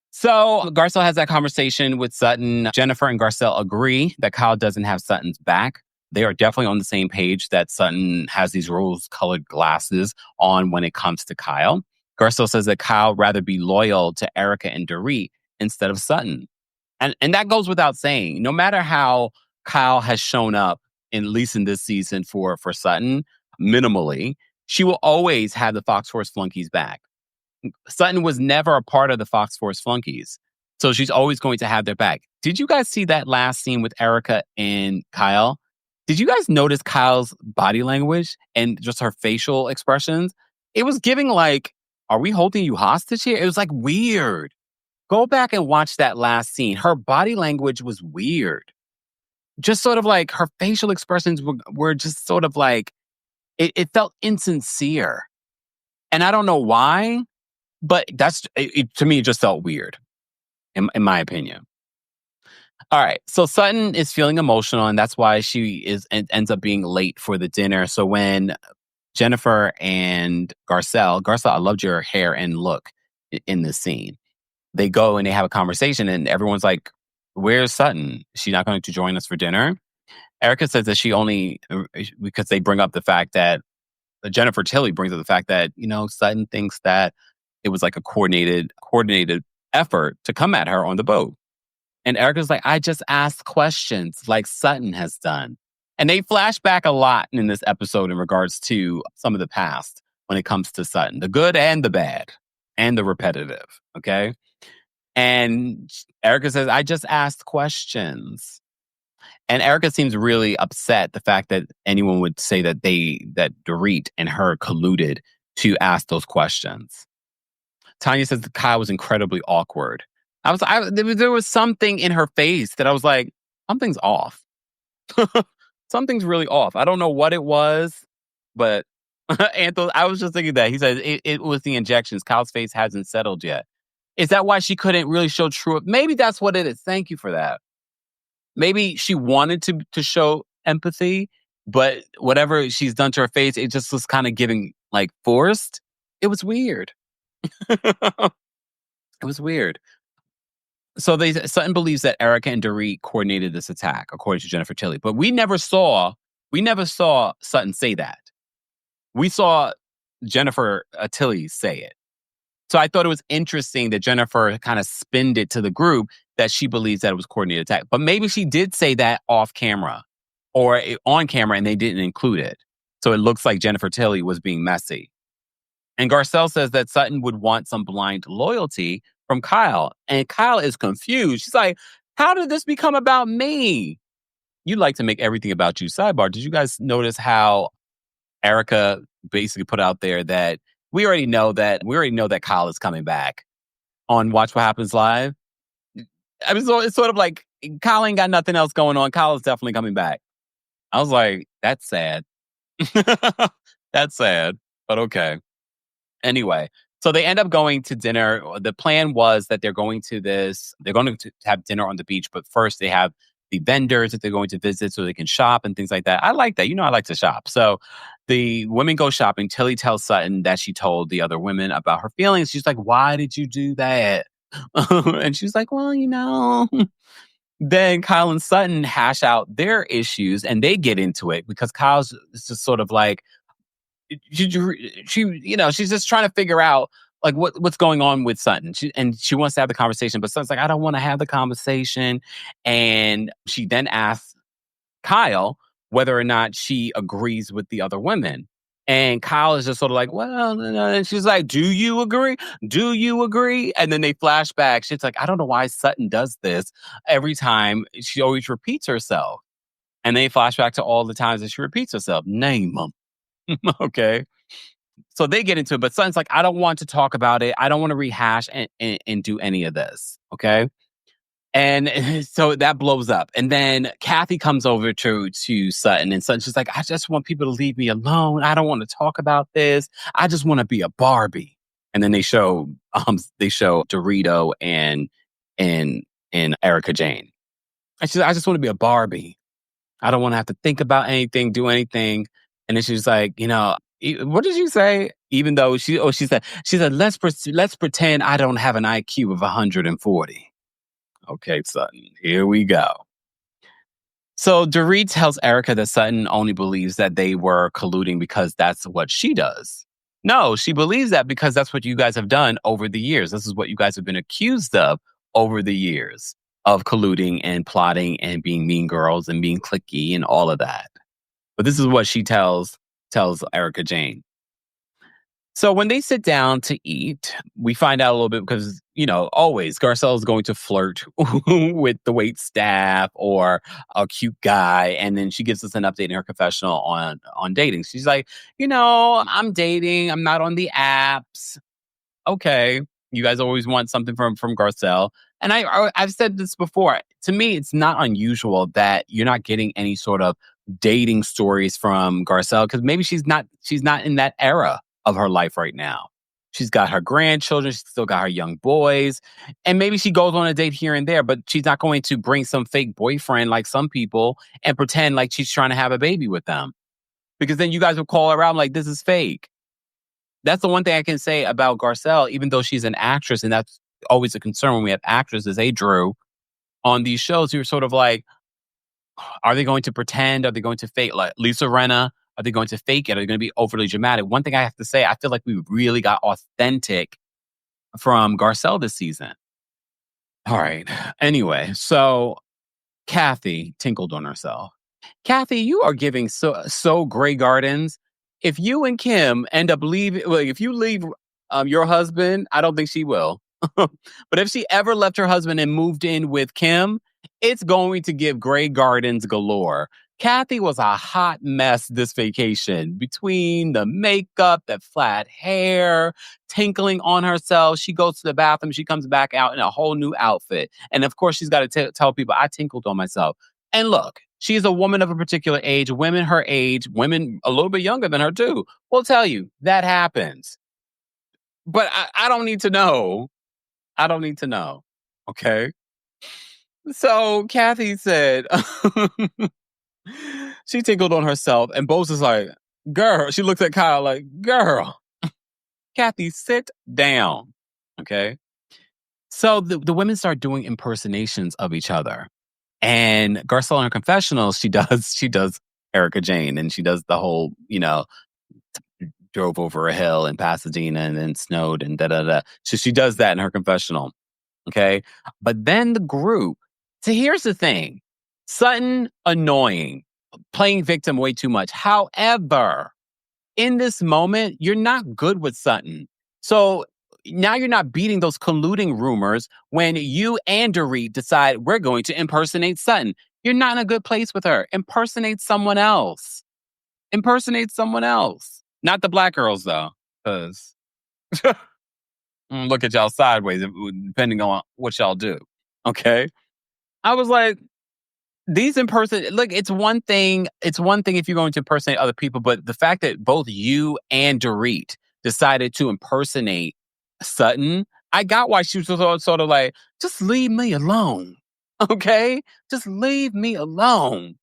So Garcelle has that conversation with Sutton. Jennifer and Garcelle agree that Kyle doesn't have Sutton's back. They are definitely on the same page that Sutton has these rose-colored glasses on when it comes to Kyle. Garcelle says that Kyle rather be loyal to Erica and Dorit instead of Sutton. And that goes without saying. No matter how Kyle has shown up, at least in this season for Sutton, minimally, she will always have the Fox Force flunkies back. Sutton was never a part of the Fox Force flunkies. So she's always going to have their back. Did you guys see that last scene with Erica and Kyle? Did you guys notice Kyle's body language and just her facial expressions? It was giving like, are we holding you hostage here? It was like weird. Go back and watch that last scene. Her body language was weird. Just sort of like her facial expressions were just sort of like, it felt insincere. And I don't know why. But to me, it just felt weird, in my opinion. All right. So Sutton is feeling emotional, and that's why she ends up being late for the dinner. So when Jennifer and Garcelle, I loved your hair and look in this scene. They go and they have a conversation, and everyone's like, where's Sutton? Is she not going to join us for dinner? Erica says that she only, because they bring up the fact that, Jennifer Tilly brings up the fact that, Sutton thinks that it was like a coordinated effort to come at her on the boat. And Erica's like, I just asked questions like Sutton has done. And they flash back a lot in this episode in regards to some of the past when it comes to Sutton, the good and the bad and the repetitive. Okay. And Erica says, I just asked questions. And Erica seems really upset the fact that anyone would say that that Dorit and her colluded to ask those questions. Tanya says that Kyle was incredibly awkward. There was something in her face that I was like, something's off. Something's really off. I don't know what it was, but Anthony, I was just thinking that. He said it was the injections. Kyle's face hasn't settled yet. Is that why she couldn't really show true? Maybe that's what it is. Thank you for that. Maybe she wanted to show empathy, but whatever she's done to her face, it just was kind of giving like forced. It was weird. It was weird. So Sutton believes that Erica and Dorit coordinated this attack, according to Jennifer Tilly. But we never saw Sutton say that. We saw Jennifer Tilly say it. So I thought it was interesting that Jennifer kind of spinned it to the group that she believes that it was coordinated attack. But maybe she did say that off camera or on camera and they didn't include it. So it looks like Jennifer Tilly was being messy. And Garcelle says that Sutton would want some blind loyalty from Kyle. And Kyle is confused. She's like, how did this become about me? You like to make everything about you. Sidebar, did you guys notice how Erica basically put out there that we already know that Kyle is coming back on Watch What Happens Live? I mean, so it's sort of like Kyle ain't got nothing else going on. Kyle is definitely coming back. I was like, that's sad. That's sad, but okay. Anyway, so they end up going to dinner. The plan was that they're going to have dinner on the beach, but first they have the vendors that they're going to visit so they can shop and things like that. I like that. I like to shop. So the women go shopping. Tilly tells Sutton that she told the other women about her feelings. She's like, why did you do that? And she's like, well, Then Kyle and Sutton hash out their issues and they get into it because Kyle's just sort of like, she's just trying to figure out like what's going on with Sutton. She wants to have the conversation, but Sutton's like, I don't want to have the conversation. And she then asks Kyle whether or not she agrees with the other women. And Kyle is just sort of like, well, and she's like, do you agree? Do you agree? And then they flash back. She's like, I don't know why Sutton does this every time. She always repeats herself. And they flash back to all the times that she repeats herself. Name them. Okay. So they get into it, but Sutton's like, I don't want to talk about it. I don't want to rehash and do any of this. Okay. And so that blows up. And then Kathy comes over to Sutton, and Sutton's just like, I just want people to leave me alone. I don't want to talk about this. I just want to be a Barbie. And then they show Dorito and Erica Jayne. And she's like, I just want to be a Barbie. I don't want to have to think about anything, do anything. And then she's like, what did you say? Even though she said, let's pretend I don't have an IQ of 140. Okay, Sutton, here we go. So Dorit tells Erica that Sutton only believes that they were colluding because that's what she does. No, she believes that because that's what you guys have done over the years. This is what you guys have been accused of over the years, of colluding and plotting and being mean girls and being cliquey and all of that. But this is what she tells Erica Jayne. So when they sit down to eat, we find out a little bit because, always Garcelle is going to flirt with the wait staff or a cute guy. And then she gives us an update in her confessional on dating. She's like, I'm dating. I'm not on the apps. Okay. You guys always want something from Garcelle. And I've said this before. To me, it's not unusual that you're not getting any sort of dating stories from Garcelle because maybe she's not in that era of her life right now. She's got her grandchildren. She's still got her young boys. And maybe she goes on a date here and there, but she's not going to bring some fake boyfriend like some people and pretend like she's trying to have a baby with them. Because then you guys will call her out like, this is fake. That's the one thing I can say about Garcelle, even though she's an actress, and that's always a concern when we have actresses. Hey, Drew. on these shows, you're sort of like, are they going to pretend? Are they going to fake? Like Lisa Rinna, are they going to fake it? Are they going to be overly dramatic? One thing I have to say, I feel like we really got authentic from Garcelle this season. All right. Anyway, so Kathy tinkled on herself. Kathy, you are giving so Grey Gardens. If you and Kim end up leaving, like if you leave your husband, I don't think she will. But if she ever left her husband and moved in with Kim, it's going to give Grey Gardens galore. Kathy was a hot mess this vacation between the makeup, the flat hair, tinkling on herself. She goes to the bathroom. She comes back out in a whole new outfit. And of course, she's got to tell people, I tinkled on myself. And look, she's a woman of a particular age. Women her age, women a little bit younger than her too, will tell you that happens. But I don't need to know. I don't need to know. Okay. So Kathy said she tinkled on herself, and Bose is like, girl, she looks at Kyle like, girl, Kathy, sit down. Okay. So the women start doing impersonations of each other. And Garcelle in her confessional, she does Erica Jayne, and she does the whole, drove over a hill in Pasadena and then snowed and da-da-da. So she does that in her confessional. Okay. But then the group. So here's the thing. Sutton, annoying, playing victim way too much. However, in this moment, you're not good with Sutton. So now you're not beating those colluding rumors when you and Dorit decide we're going to impersonate Sutton. You're not in a good place with her. Impersonate someone else. Impersonate someone else. Not the black girls, though, because look at y'all sideways, depending on what y'all do. Okay? I was like, these look, it's one thing if you're going to impersonate other people, but the fact that both you and Dorit decided to impersonate Sutton, I got why she was sort of like, just leave me alone. Okay? Just leave me alone.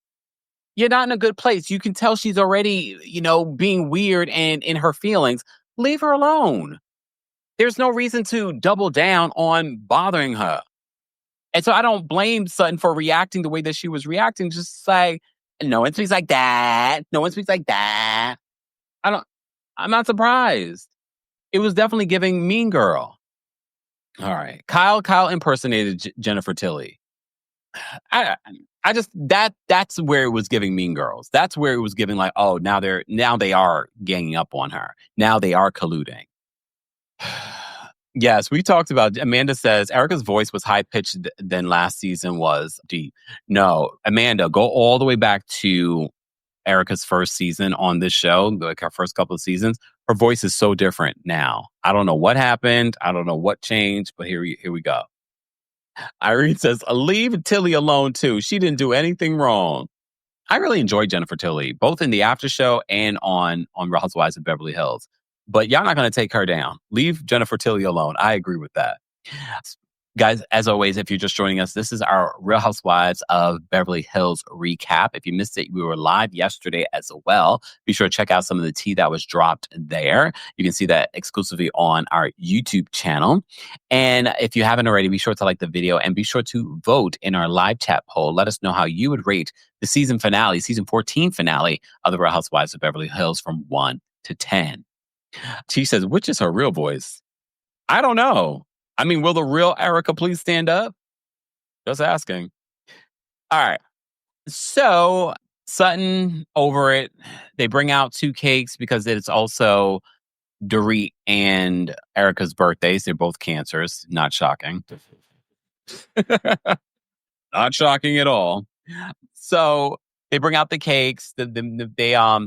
You're not in a good place. You can tell she's already, being weird and in her feelings. Leave her alone. There's no reason to double down on bothering her. And so I don't blame Sutton for reacting the way that she was reacting. Just say, no one speaks like that. No one speaks like that. I'm not surprised. It was definitely giving Mean Girl. All right. Kyle impersonated Jennifer Tilly. I just, that's where it was giving Mean Girls. That's where it was giving like, oh, now they are ganging up on her. Now they are colluding. Yes, we talked about, Amanda says, Erica's voice was high-pitched than last season was deep. No, Amanda, go all the way back to Erica's first season on this show, like her first couple of seasons. Her voice is so different now. I don't know what happened. I don't know what changed, but here we go. Irene says, leave Tilly alone too. She didn't do anything wrong. I really enjoyed Jennifer Tilly, both in the after show and on Real Housewives of Beverly Hills. But y'all not going to take her down. Leave Jennifer Tilly alone. I agree with that. Guys, as always, if you're just joining us, this is our Real Housewives of Beverly Hills recap. If you missed it, we were live yesterday as well. Be sure to check out some of the tea that was dropped there. You can see that exclusively on our YouTube channel. And if you haven't already, be sure to like the video and be sure to vote in our live chat poll. Let us know how you would rate the season 14 finale of the Real Housewives of Beverly Hills from 1 to 10. She says, which is her real voice? I don't know. I mean, will the real Erica please stand up? Just asking. All right. So Sutton, over it. They bring out 2 cakes because it's also Dorit and Erica's birthdays. They're both cancers. Not shocking. Not shocking at all. So they bring out the cakes. They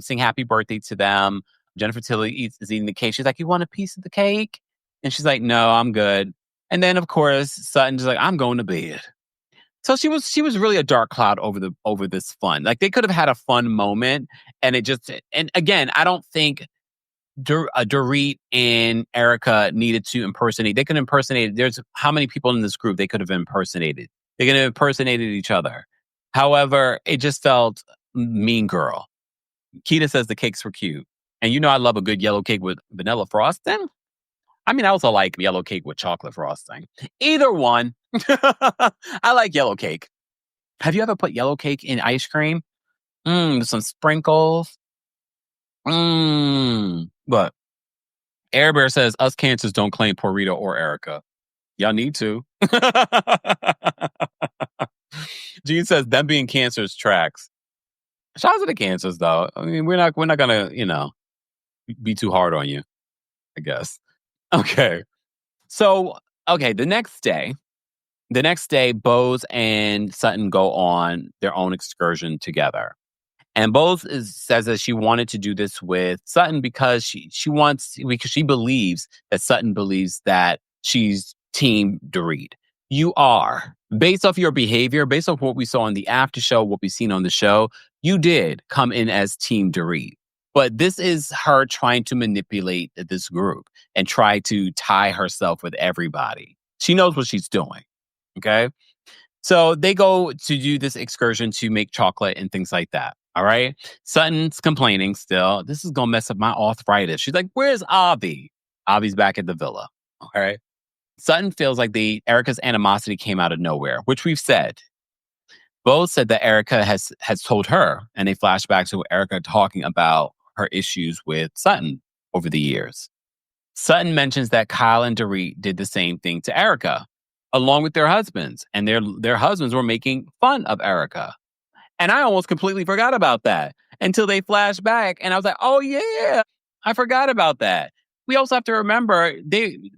sing happy birthday to them. Jennifer Tilly is eating the cake. She's like, you want a piece of the cake? And she's like, no, I'm good. And then, of course, Sutton's like, I'm going to bed. So she was really a dark cloud over this fun. Like, they could have had a fun moment. And again, I don't think Dorit and Erica needed to impersonate. They could impersonate. There's how many people in this group they could have impersonated. They could have impersonated each other. However, it just felt Mean Girl. Keita says the cakes were cute. And I love a good yellow cake with vanilla frosting. I mean, I also like yellow cake with chocolate frosting. Either one. I like yellow cake. Have you ever put yellow cake in ice cream? With some sprinkles. But Air Bear says, us cancers don't claim Poor Rita or Erica. Y'all need to. Gene says, them being cancers tracks. Shout out to the cancers, though. I mean, we're not gonna, be too hard on you, I guess. Okay. So, the next day, Bose and Sutton go on their own excursion together. And Bose says that she wanted to do this with Sutton because she believes that Sutton believes that she's Team Dorit. You are. Based off your behavior, based off what we saw on the after show, what we've seen on the show, you did come in as Team Dorit. But this is her trying to manipulate this group and try to tie herself with everybody. She knows what she's doing. Okay? So they go to do this excursion to make chocolate and things like that. All right. Sutton's complaining still. This is going to mess up my arthritis. She's like, where's Avi? Avi's back at the villa. All right. Sutton feels like Erica's animosity came out of nowhere, which we've said. Bose said that Erica has told her, and they flash back to Erica talking about her issues with Sutton over the years. Sutton mentions that Kyle and Dorit did the same thing to Erica, along with their husbands, and their husbands were making fun of Erica. And I almost completely forgot about that until they flashed back. And I was like, oh, yeah, I forgot about that. We also have to remember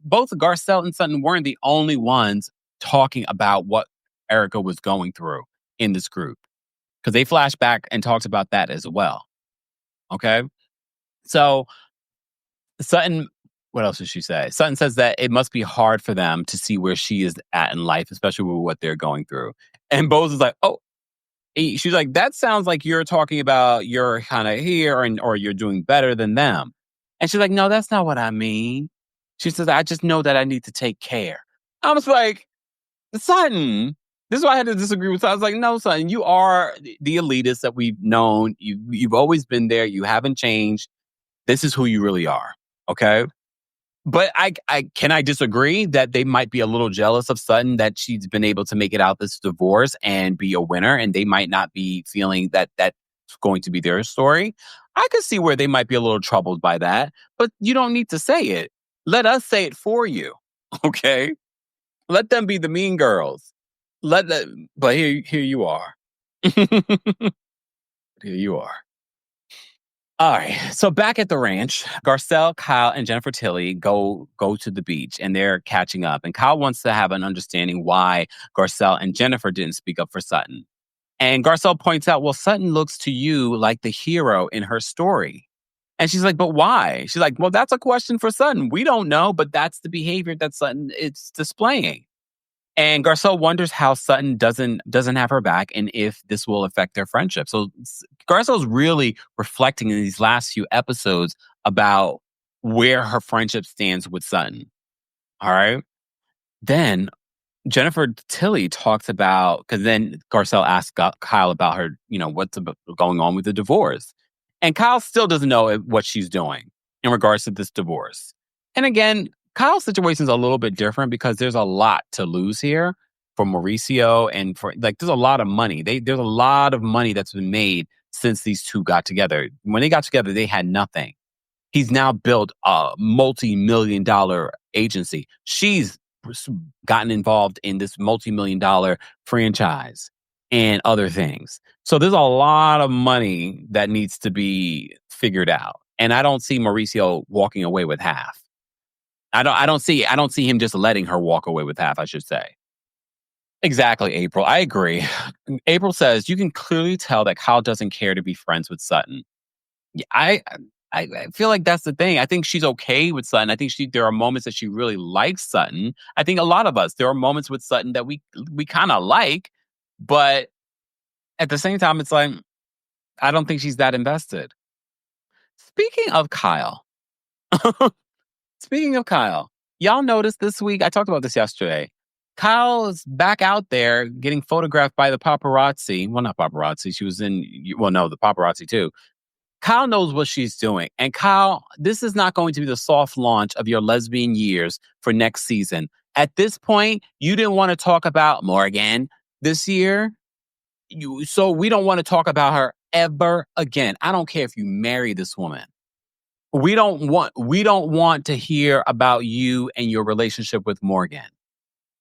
both Garcelle and Sutton weren't the only ones talking about what Erica was going through in this group, because they flashed back and talked about that as well. Okay. So Sutton, what else did she say? Sutton says that it must be hard for them to see where she is at in life, especially with what they're going through. And Bose is like, oh, she's like, that sounds like you're talking about you're kind of here or you're doing better than them. And she's like, no, that's not what I mean. She says, I just know that I need to take care. I was like, Sutton, this is why I had to disagree with Sutton. I was like, no, Sutton, you are the elitist that we've known. You've always been there. You haven't changed. This is who you really are. Okay. But can I disagree that they might be a little jealous of Sutton that she's been able to make it out this divorce and be a winner, and they might not be feeling that that's going to be their story. I could see where they might be a little troubled by that, but you don't need to say it. Let us say it for you, okay? Let them be the mean girls. But here you are. Here you are. All right. So back at the ranch, Garcelle, Kyle, and Jennifer Tilly go to the beach, and they're catching up. And Kyle wants to have an understanding why Garcelle and Jennifer didn't speak up for Sutton. And Garcelle points out, well, Sutton looks to you like the hero in her story. And she's like, but why? She's like, well, that's a question for Sutton. We don't know, but that's the behavior that Sutton is displaying. And Garcelle wonders how Sutton doesn't have her back and if this will affect their friendship. So Garcelle's really reflecting in these last few episodes about where her friendship stands with Sutton. All right. Then Jennifer Tilly talks about, because then Garcelle asks Kyle about her, what's going on with the divorce. And Kyle still doesn't know what she's doing in regards to this divorce. And again, Kyle's situation is a little bit different because there's a lot to lose here for Mauricio and there's a lot of money. There's a lot of money that's been made since these two got together. When they got together, they had nothing. He's now built a multi-million-dollar agency. She's gotten involved in this multi-million-dollar franchise and other things. So there's a lot of money that needs to be figured out. And I don't see Mauricio walking away with half. I don't see him just letting her walk away with half, I should say. Exactly, April. I agree. April says, you can clearly tell that Kyle doesn't care to be friends with Sutton. I feel like that's the thing. I think she's okay with Sutton. I think there are moments that she really likes Sutton. I think a lot of us, there are moments with Sutton that we kind of like, but at the same time, it's like, I don't think she's that invested. Speaking of Kyle, y'all noticed this week, I talked about this yesterday, Kyle's back out there getting photographed by the paparazzi. Well, not paparazzi. She was the paparazzi too. Kyle knows what she's doing. And Kyle, this is not going to be the soft launch of your lesbian years for next season. At this point, you didn't want to talk about Morgan this year. So we don't want to talk about her ever again. I don't care if you marry this woman. We don't want to hear about you and your relationship with Morgan.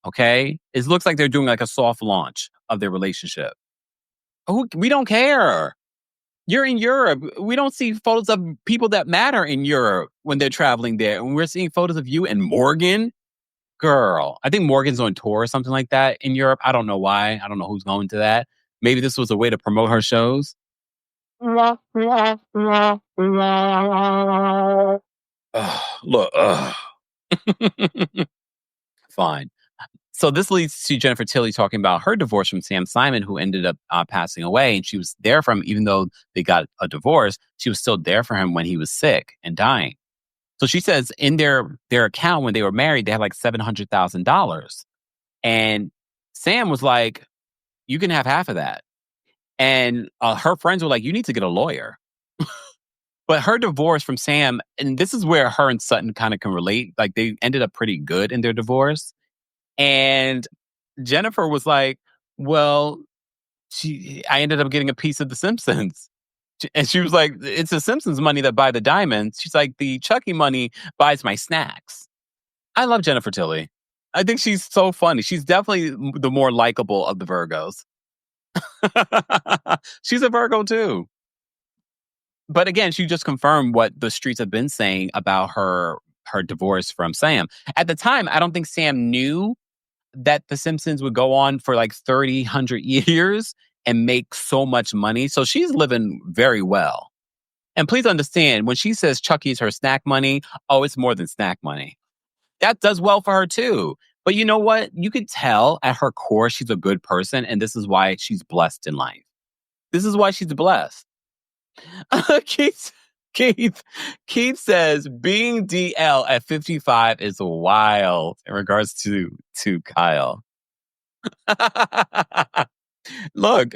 Okay? It looks like they're doing like a soft launch of their relationship. We don't care. You're in Europe. We don't see photos of people that matter in Europe when they're traveling there. And we're seeing photos of you and Morgan. Girl, I think Morgan's on tour or something like that in Europe. I don't know why. I don't know who's going to that. Maybe this was a way to promote her shows. Look. Fine. So this leads to Jennifer Tilly talking about her divorce from Sam Simon, who ended up passing away. And she was there for him, even though they got a divorce, she was still there for him when he was sick and dying. So she says in their account when they were married, they had like $700,000. And Sam was like, you can have half of that. And her friends were like, you need to get a lawyer. But her divorce from Sam, and this is where her and Sutton kind of can relate. Like they ended up pretty good in their divorce. And Jennifer was like, well, I ended up getting a piece of The Simpsons. And she was like, it's the Simpsons money that buy the diamonds. She's like, the Chucky money buys my snacks. I love Jennifer Tilly. I think she's so funny. She's definitely the more likable of the Virgos. She's a Virgo too. But again, she just confirmed what the streets have been saying about her divorce from Sam. At the time, I don't think Sam knew that The Simpsons would go on for like 30, 100 years and make so much money. So she's living very well. And please understand, when she says Chucky's her snack money, it's more than snack money. That does well for her too. But you know what? You can tell at her core she's a good person, and this is why she's blessed in life. This is why she's blessed. Keith says being DL at 55 is wild in regards to Kyle. Look,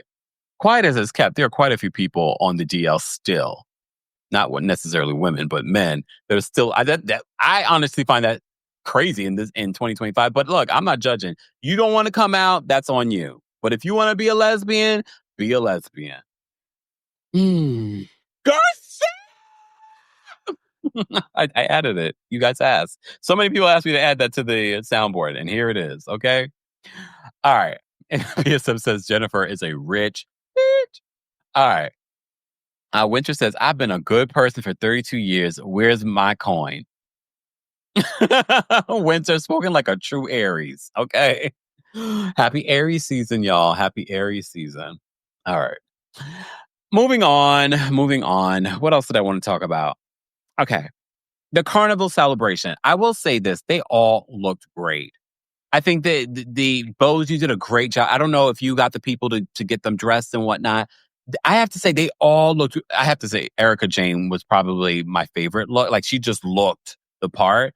quiet as it's kept, there are quite a few people on the DL still. Not necessarily women, but men that are still. I honestly find that crazy in 2025. But look, I'm not judging. You don't want to come out, that's on you. But if you want to be a lesbian, be a lesbian. Garcelle! I added it. You guys asked. So many people asked me to add that to the soundboard, and here it is. Okay. All right. And PSM says Jennifer is a rich bitch. All right. Winter says, I've been a good person for 32 years. Where's my coin? Winter spoken like a true Aries. Okay. Happy Aries season, y'all. Happy Aries season. All right. Moving on. What else did I want to talk about? Okay. The carnival celebration. I will say this. They all looked great. I think the Beauvais, you did a great job. I don't know if you got the people to get them dressed and whatnot. I have to say they all looked. I have to say Erica Jayne was probably my favorite look. Like she just looked the part.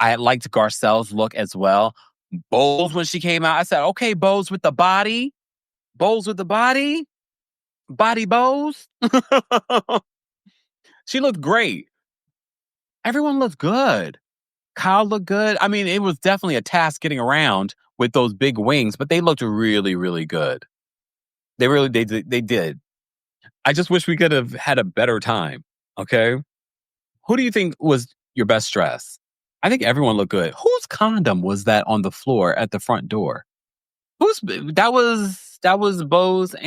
I liked Garcelle's look as well. Beauvais, when she came out, I said, okay, Beauvais with the body. Beauvais with the body. Body Beauvais. She looked great. Everyone looked good. Kyle looked good. I mean, it was definitely a task getting around with those big wings, but they looked really, really good. They did. I just wish we could have had a better time. Okay. Who do you think was your best dress? I think everyone looked good. Whose condom was that on the floor at the front door? That was Beauvais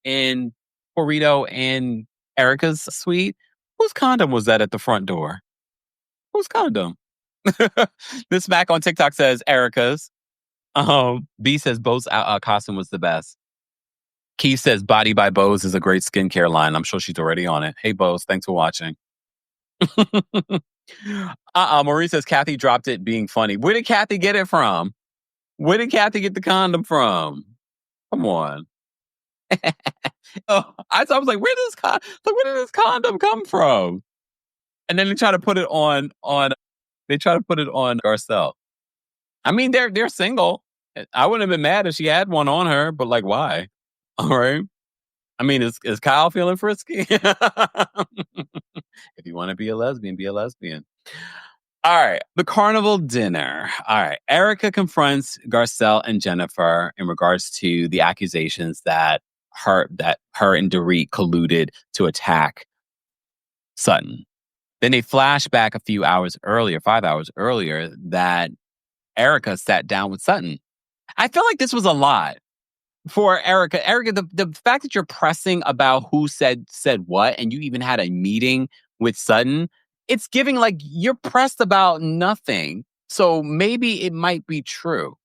and Corrito and Erica's suite. Whose condom was that at the front door? Whose condom? Miss Mac on TikTok says Erica's. B says Beauvais' costume was the best. Keith says Body by Beauvais is a great skincare line. I'm sure she's already on it. Hey, Beauvais, thanks for watching. Marie says Kathy dropped it being funny. Where did Kathy get it from? Where did Kathy get the condom from? Come on. I was like, where did this condom come from? And then they try to put it on Garcelle. I mean, they're single. I wouldn't have been mad if she had one on her, but like, why? All right. I mean, is Kyle feeling frisky? If you want to be a lesbian, be a lesbian. All right. The carnival dinner. All right. Erica confronts Garcelle and Jennifer in regards to the accusations that her and Dorit colluded to attack Sutton. Then they flash back a few hours earlier, 5 hours earlier, that Erica sat down with Sutton. I feel like this was a lot for Erica. Erica, the fact that you're pressing about who said what, and you even had a meeting with Sutton, it's giving like you're pressed about nothing. So maybe it might be true.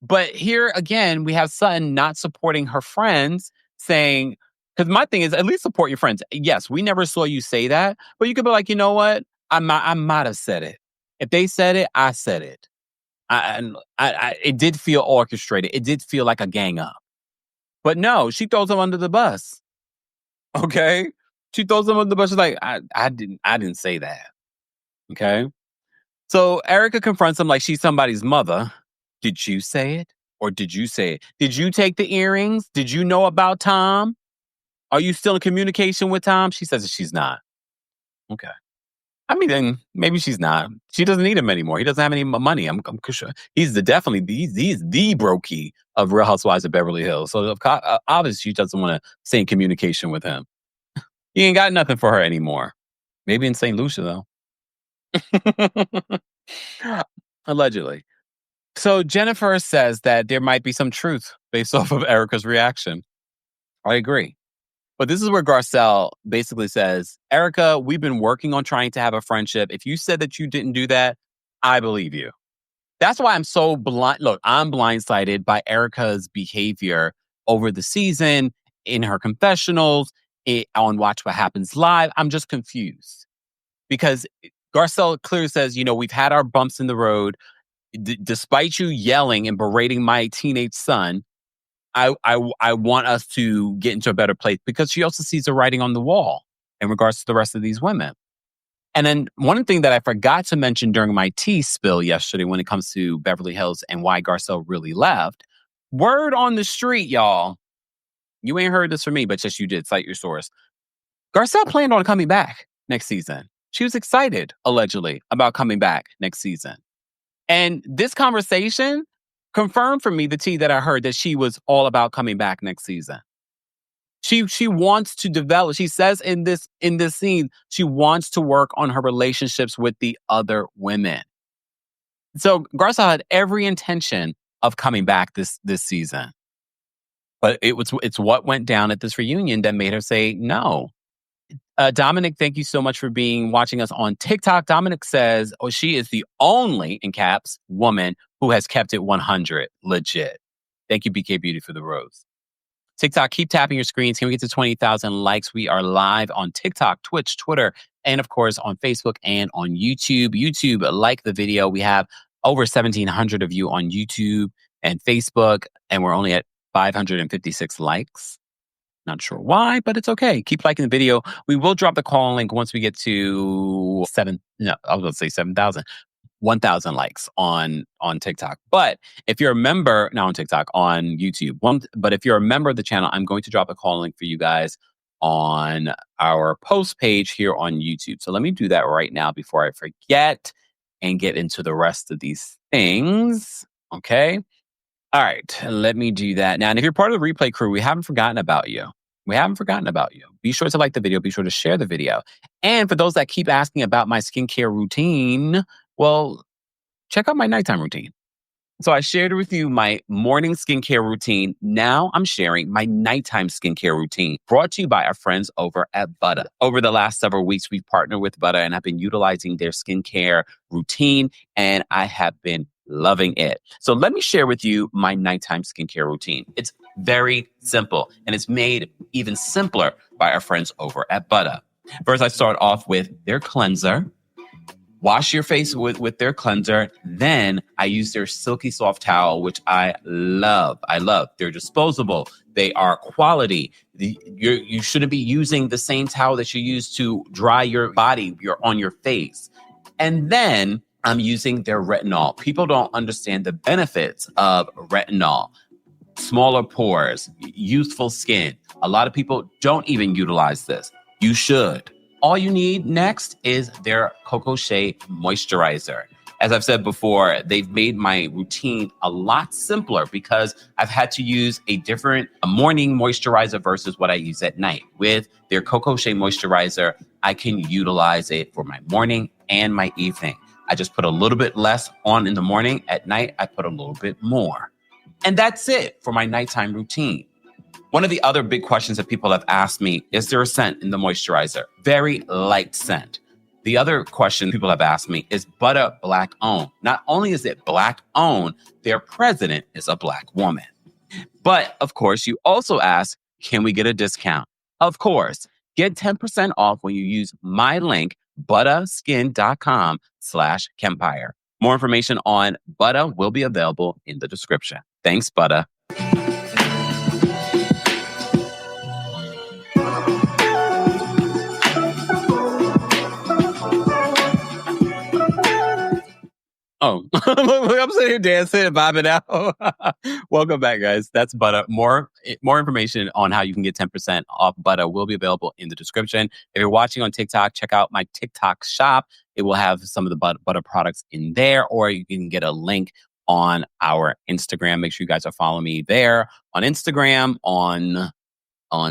But here again, we have Sutton not supporting her friends, saying, because my thing is, at least support your friends. Yes, we never saw you say that, but you could be like, you know what? I might have said it. If they said it, I said it. It did feel orchestrated. It did feel like a gang up. But no, she throws him under the bus. Okay? She throws him under the bus. She's like, I didn't say that. Okay? So Erica confronts him like she's somebody's mother. Did you say it? Or did you say it? Did you take the earrings? Did you know about Tom? Are you still in communication with Tom? She says that she's not. Okay. I mean, then maybe she's not. She doesn't need him anymore. He doesn't have any money. I'm sure he's the brokey of Real Housewives of Beverly Hills. So obviously she doesn't want to stay in communication with him. He ain't got nothing for her anymore. Maybe in St. Lucia though. Allegedly. So Jennifer says that there might be some truth based off of Erica's reaction. I agree. But this is where Garcelle basically says, Erica, we've been working on trying to have a friendship. If you said that you didn't do that, I believe you. That's why I'm so blind. Look, I'm blindsided by Erica's behavior over the season, in her confessionals, on Watch What Happens Live. I'm just confused. Because Garcelle clearly says, we've had our bumps in the road. Despite you yelling and berating my teenage son, I want us to get into a better place, because she also sees the writing on the wall in regards to the rest of these women. And then one thing that I forgot to mention during my tea spill yesterday when it comes to Beverly Hills and why Garcelle really left, word on the street, y'all. You ain't heard this from me, but just you did. Cite your source. Garcelle planned on coming back next season. She was excited, allegedly, about coming back next season. And this conversation confirmed for me the tea that I heard, that she was all about coming back next season. She wants to develop. She says in this scene, she wants to work on her relationships with the other women. So Garcelle had every intention of coming back this season. But it's what went down at this reunion that made her say no. Dominic, thank you so much for watching us on TikTok. Dominic says, she is the only, in caps, woman who has kept it 100 legit. Thank you, BK Beauty, for the rose. TikTok, keep tapping your screens. Can we get to 20,000 likes? We are live on TikTok, Twitch, Twitter, and of course on Facebook and on YouTube. YouTube, like the video. We have over 1,700 of you on YouTube and Facebook, and we're only at 556 likes. Not sure why, but it's okay. Keep liking the video. We will drop the call link once we get to 7,000, 1,000 likes on TikTok. But if you're a member, now on TikTok, on YouTube, but if you're a member of the channel, I'm going to drop a call link for you guys on our post page here on YouTube. So let me do that right now before I forget and get into the rest of these things. Okay. All right, let me do that now. And if you're part of the replay crew, we haven't forgotten about you. Be sure to like the video. Be sure to share the video. And for those that keep asking about my skincare routine, well, check out my nighttime routine. So I shared with you my morning skincare routine. Now I'm sharing my nighttime skincare routine, brought to you by our friends over at Buttah. Over the last several weeks, we've partnered with Buttah and I've been utilizing their skincare routine, and I have been loving it. So let me share with you my nighttime skincare routine. It's very simple, and it's made even simpler by our friends over at Buttah. First, I start off with their cleanser. Wash your face with their cleanser. Then I use their silky soft towel, which I love. They're disposable. They are quality. You shouldn't be using the same towel that you use to dry your body on your face. And then I'm using their retinol. People don't understand the benefits of retinol. Smaller pores, youthful skin, A lot of people don't even utilize this. You should. All you need next is their Cocoa Shea Moisturizer. As I've said before, they've made my routine a lot simpler because I've had to use a different morning moisturizer versus what I use at night. With their Cocoa Shea Moisturizer, I can utilize it for my morning and my evening. I just put a little bit less on in the morning. At night, I put a little bit more. And that's it for my nighttime routine. One of the other big questions that people have asked me, is there a scent in the moisturizer? Very light scent. The other question people have asked me, is Buttah Black owned? Not only is it Black owned, their president is a Black woman. But of course, you also ask, can we get a discount? Of course, get 10% off when you use my link, buttahskin.com/Kempire. More information on Buttah will be available in the description. Thanks, Buttah. Oh, I'm sitting here dancing and vibing out. Welcome back, guys. That's Buttah. More information on how you can get 10% off Buttah will be available in the description. If you're watching on TikTok, check out my TikTok shop. It will have some of the Buttah products in there, or you can get a link on our Instagram. Make sure you guys are following me there on Instagram, on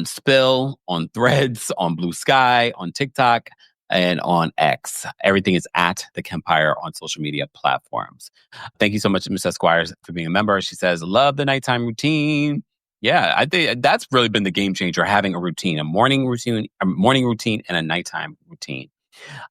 Spill, on Threads, on Blue Sky, on TikTok, and on X. Everything is at the Kempire on social media platforms. Thank you so much, Ms. Esquire, for being a member. She says, love the nighttime routine. Yeah, I think that's really been the game changer, having a routine, a morning routine and a nighttime routine.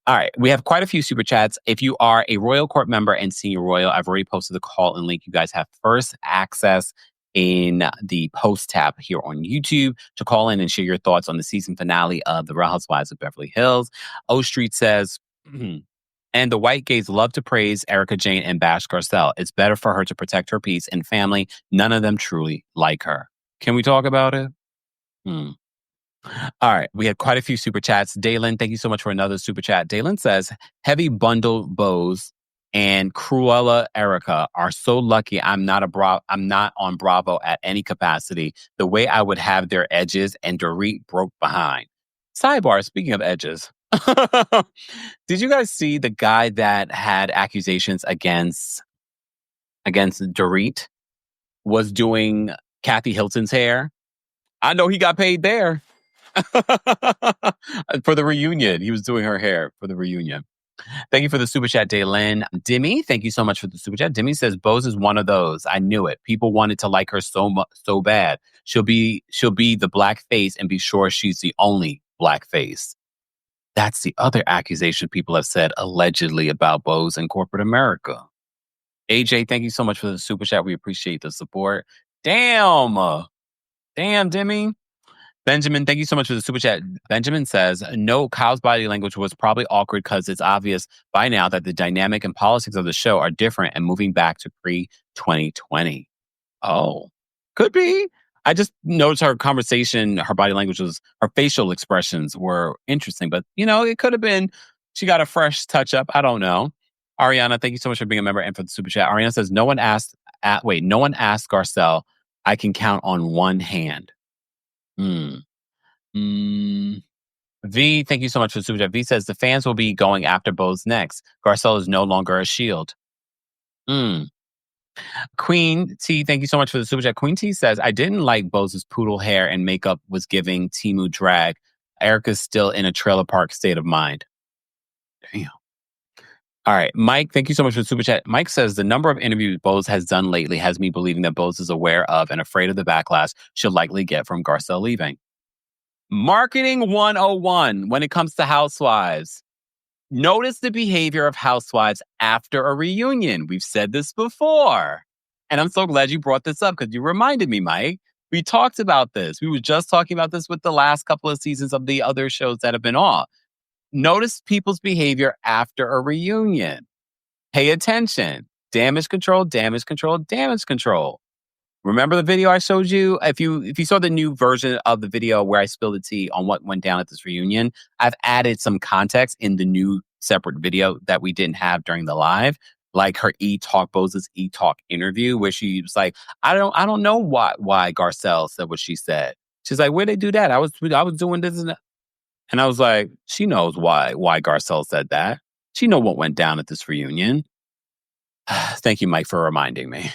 All right, we have quite a few super chats. If you are a Royal Court member and Senior Royal, I've already posted the call and link. You guys have first access in the post tab here on YouTube to call in and share your thoughts on the season finale of The Real Housewives of Beverly Hills. O Street says, and the white gays love to praise Erica Jayne and bash Garcelle. It's better for her to protect her peace and family. None of them truly like her. Can we talk about it? All right. We had quite a few super chats. Dalen, thank you so much for another super chat. Dalen says, heavy bundle bows and Cruella Erica are so lucky I'm not on Bravo at any capacity. The way I would have their edges and Dorit broke behind. Sidebar, speaking of edges. Did you guys see the guy that had accusations against Dorit was doing Kathy Hilton's hair? I know he got paid there. For the reunion. He was doing her hair for the reunion. Thank you for the super chat, Daylin. Demi, thank you so much for the super chat. Demi says, Bose is one of those. I knew it. People wanted to like her so bad. She'll be the black face and be sure she's the only black face. That's the other accusation people have said allegedly about Bose in corporate America. AJ, thank you so much for the super chat. We appreciate the support. Damn, Demi. Benjamin, thank you so much for the super chat. Benjamin says, no, Kyle's body language was probably awkward because it's obvious by now that the dynamic and politics of the show are different and moving back to pre-2020. Oh, could be. I just noticed her conversation, her body language her facial expressions were interesting, but it could have been she got a fresh touch up. I don't know. Ariana, thank you so much for being a member and for the super chat. Ariana says, no one asked Garcelle. I can count on one hand. V, thank you so much for the super chat. V says the fans will be going after Bose next. Garcelle is no longer a shield. Queen T, thank you so much for the super chat. Queen T says, I didn't like Bose's poodle hair and makeup was giving Temu drag. Erica's still in a trailer park state of mind. Damn. All right, Mike, thank you so much for the super chat. Mike says, the number of interviews Bose has done lately has me believing that Bose is aware of and afraid of the backlash she'll likely get from Garcelle leaving. Marketing 101 when it comes to housewives. Notice the behavior of housewives after a reunion. We've said this before. And I'm so glad you brought this up because you reminded me, Mike. We talked about this. We were just talking about this with the last couple of seasons of the other shows that have been on. Notice people's behavior after a reunion. Pay attention. Damage control, damage control, damage control. Remember the video I showed you? If you saw the new version of the video where I spilled the tea on what went down at this reunion, I've added some context in the new separate video that we didn't have during the live, like her Bose's E-Talk interview where she was like, I don't know why Garcelle said what she said. She's like, where'd they do that? I was doing this and that. And I was like, she knows why Garcelle said that. She know what went down at this reunion. Thank you, Mike, for reminding me.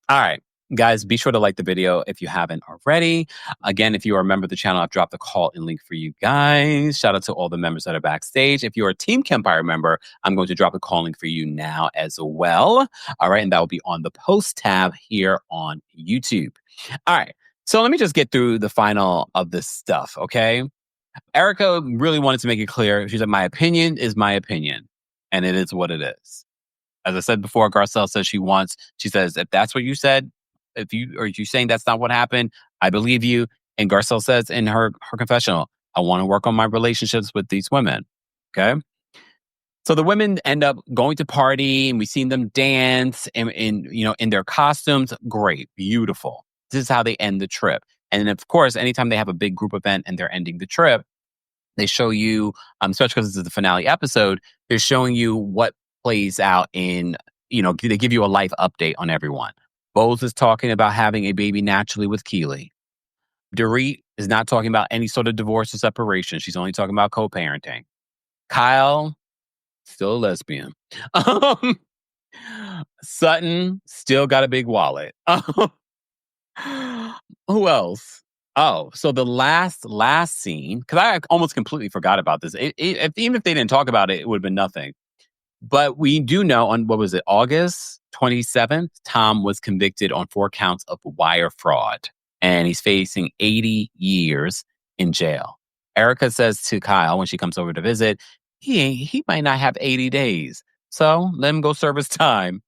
All right, guys, be sure to like the video if you haven't already. Again, if you are a member of the channel, I've dropped the call-in link for you guys. Shout out to all the members that are backstage. If you're a Team Kempire member, I'm going to drop the call link for you now as well. All right, and that will be on the post tab here on YouTube. All right, so let me just get through the final of this stuff, okay? Erica really wanted to make it clear. She said, my opinion is my opinion, and it is what it is. As I said before, Garcelle says she says, if that's what you said, if you're saying that's not what happened, I believe you. And Garcelle says in her confessional, I want to work on my relationships with these women. Okay. So the women end up going to party and we've seen them dance in their costumes. Great. Beautiful. This is how they end the trip. And of course, anytime they have a big group event and they're ending the trip, they show you, especially because this is the finale episode, they're showing you what plays out in, they give you a life update on everyone. Bose is talking about having a baby naturally with Keely. Dorit is not talking about any sort of divorce or separation. She's only talking about co-parenting. Kyle, still a lesbian. Sutton, still got a big wallet. Who else? Oh, so the last scene, because I almost completely forgot about this. Even if they didn't talk about it, it would have been nothing. But we do know on, August 27th, Tom was convicted on 4 counts of wire fraud. And he's facing 80 years in jail. Erica says to Kyle when she comes over to visit, he might not have 80 days. So let him go serve his time.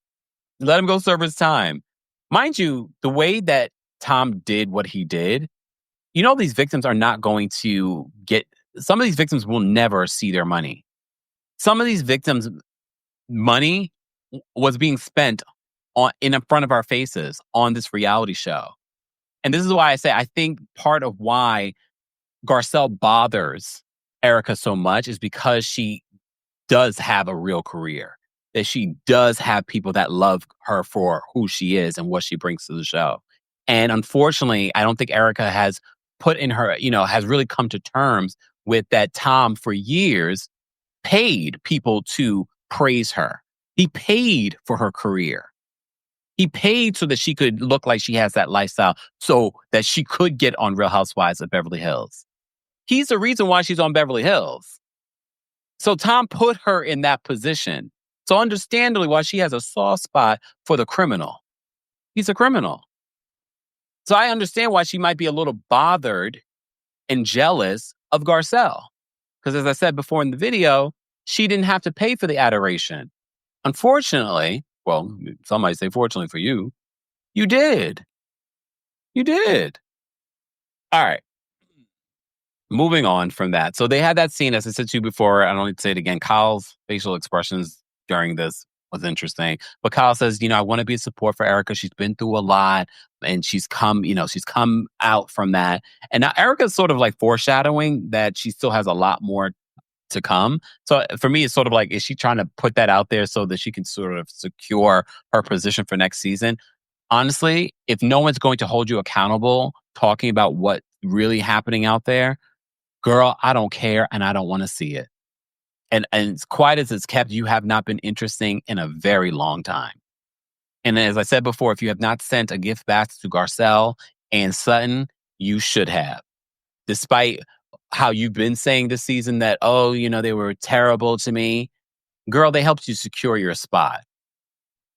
Let him go serve his time. Mind you, the way that Tom did what he did, these victims are not going to some of these victims will never see their money. Some of these victims' money was being spent in front of our faces on this reality show. And this is why I say I think part of why Garcelle bothers Erica so much is because she does have a real career, that she does have people that love her for who she is and what she brings to the show. And unfortunately, I don't think Erica has put in her, has really come to terms with that. Tom, for years, paid people to praise her. He paid for her career. He paid so that she could look like she has that lifestyle so that she could get on Real Housewives of Beverly Hills. He's the reason why she's on Beverly Hills. So Tom put her in that position. So understandably why she has a soft spot for the criminal. He's a criminal. So I understand why she might be a little bothered and jealous of Garcelle. Because as I said before in the video, she didn't have to pay for the adoration. Unfortunately, well, some might say fortunately for you, you did. You did. All right. Moving on from that. So they had that scene, as I said to you before, I don't need to say it again. Kyle's facial expressions during this was interesting. But Kyle says, I want to be a support for Erica. She's been through a lot and she's come out from that. And now Erica's sort of like foreshadowing that she still has a lot more to come. So for me, it's sort of like, is she trying to put that out there so that she can sort of secure her position for next season? Honestly, if no one's going to hold you accountable talking about what's really happening out there, girl, I don't care and I don't want to see it. And as quiet as it's kept, you have not been interesting in a very long time. And as I said before, if you have not sent a gift back to Garcelle and Sutton, you should have. Despite how you've been saying this season that, they were terrible to me. Girl, they helped you secure your spot.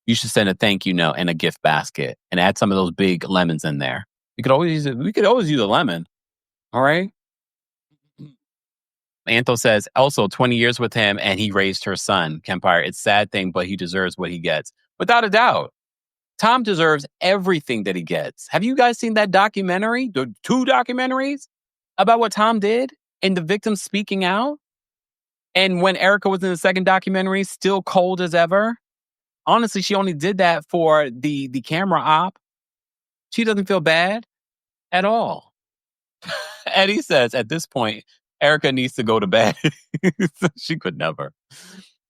You should send a thank you note and a gift basket and add some of those big lemons in there. We could always use a lemon. All right. Antho says, also 20 years with him and he raised her son, Kempire. It's a sad thing, but he deserves what he gets. Without a doubt. Tom deserves everything that he gets. Have you guys seen that documentary? The 2 documentaries about what Tom did and the victims speaking out? And when Erica was in the second documentary, still cold as ever. Honestly, she only did that for the camera op. She doesn't feel bad at all. Eddie says at this point, Erica needs to go to bed. She could never.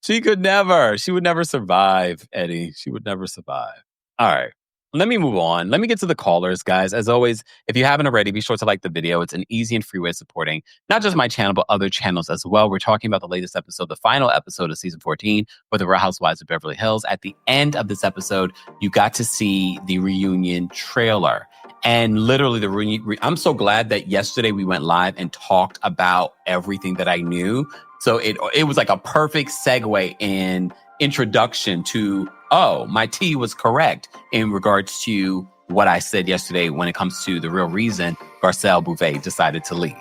She would never survive, Eddie. She would never survive. All right. let me move on. Let me get to the callers, guys. As always, if you haven't already, be sure to like the video. It's an easy and free way of supporting not just my channel, but other channels as well. We're talking about the latest episode, the final episode of season 14 with the Real Housewives of Beverly Hills. At the end of this episode, you got to see the reunion trailer. And literally, I'm so glad that yesterday we went live and talked about everything that I knew. So it was like a perfect segue and introduction to, oh, my T was correct in regards to what I said yesterday when it comes to the real reason Garcelle Beauvais decided to leave.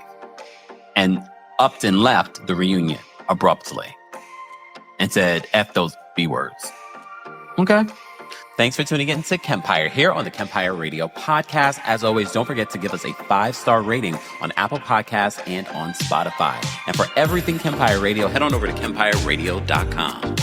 And Upton left the reunion abruptly and said, F those B words. Okay. Thanks for tuning in to Kempire here on the Kempire Radio Podcast. As always, don't forget to give us a 5-star rating on Apple Podcasts and on Spotify. And for everything Kempire Radio, head on over to kempireradio.com.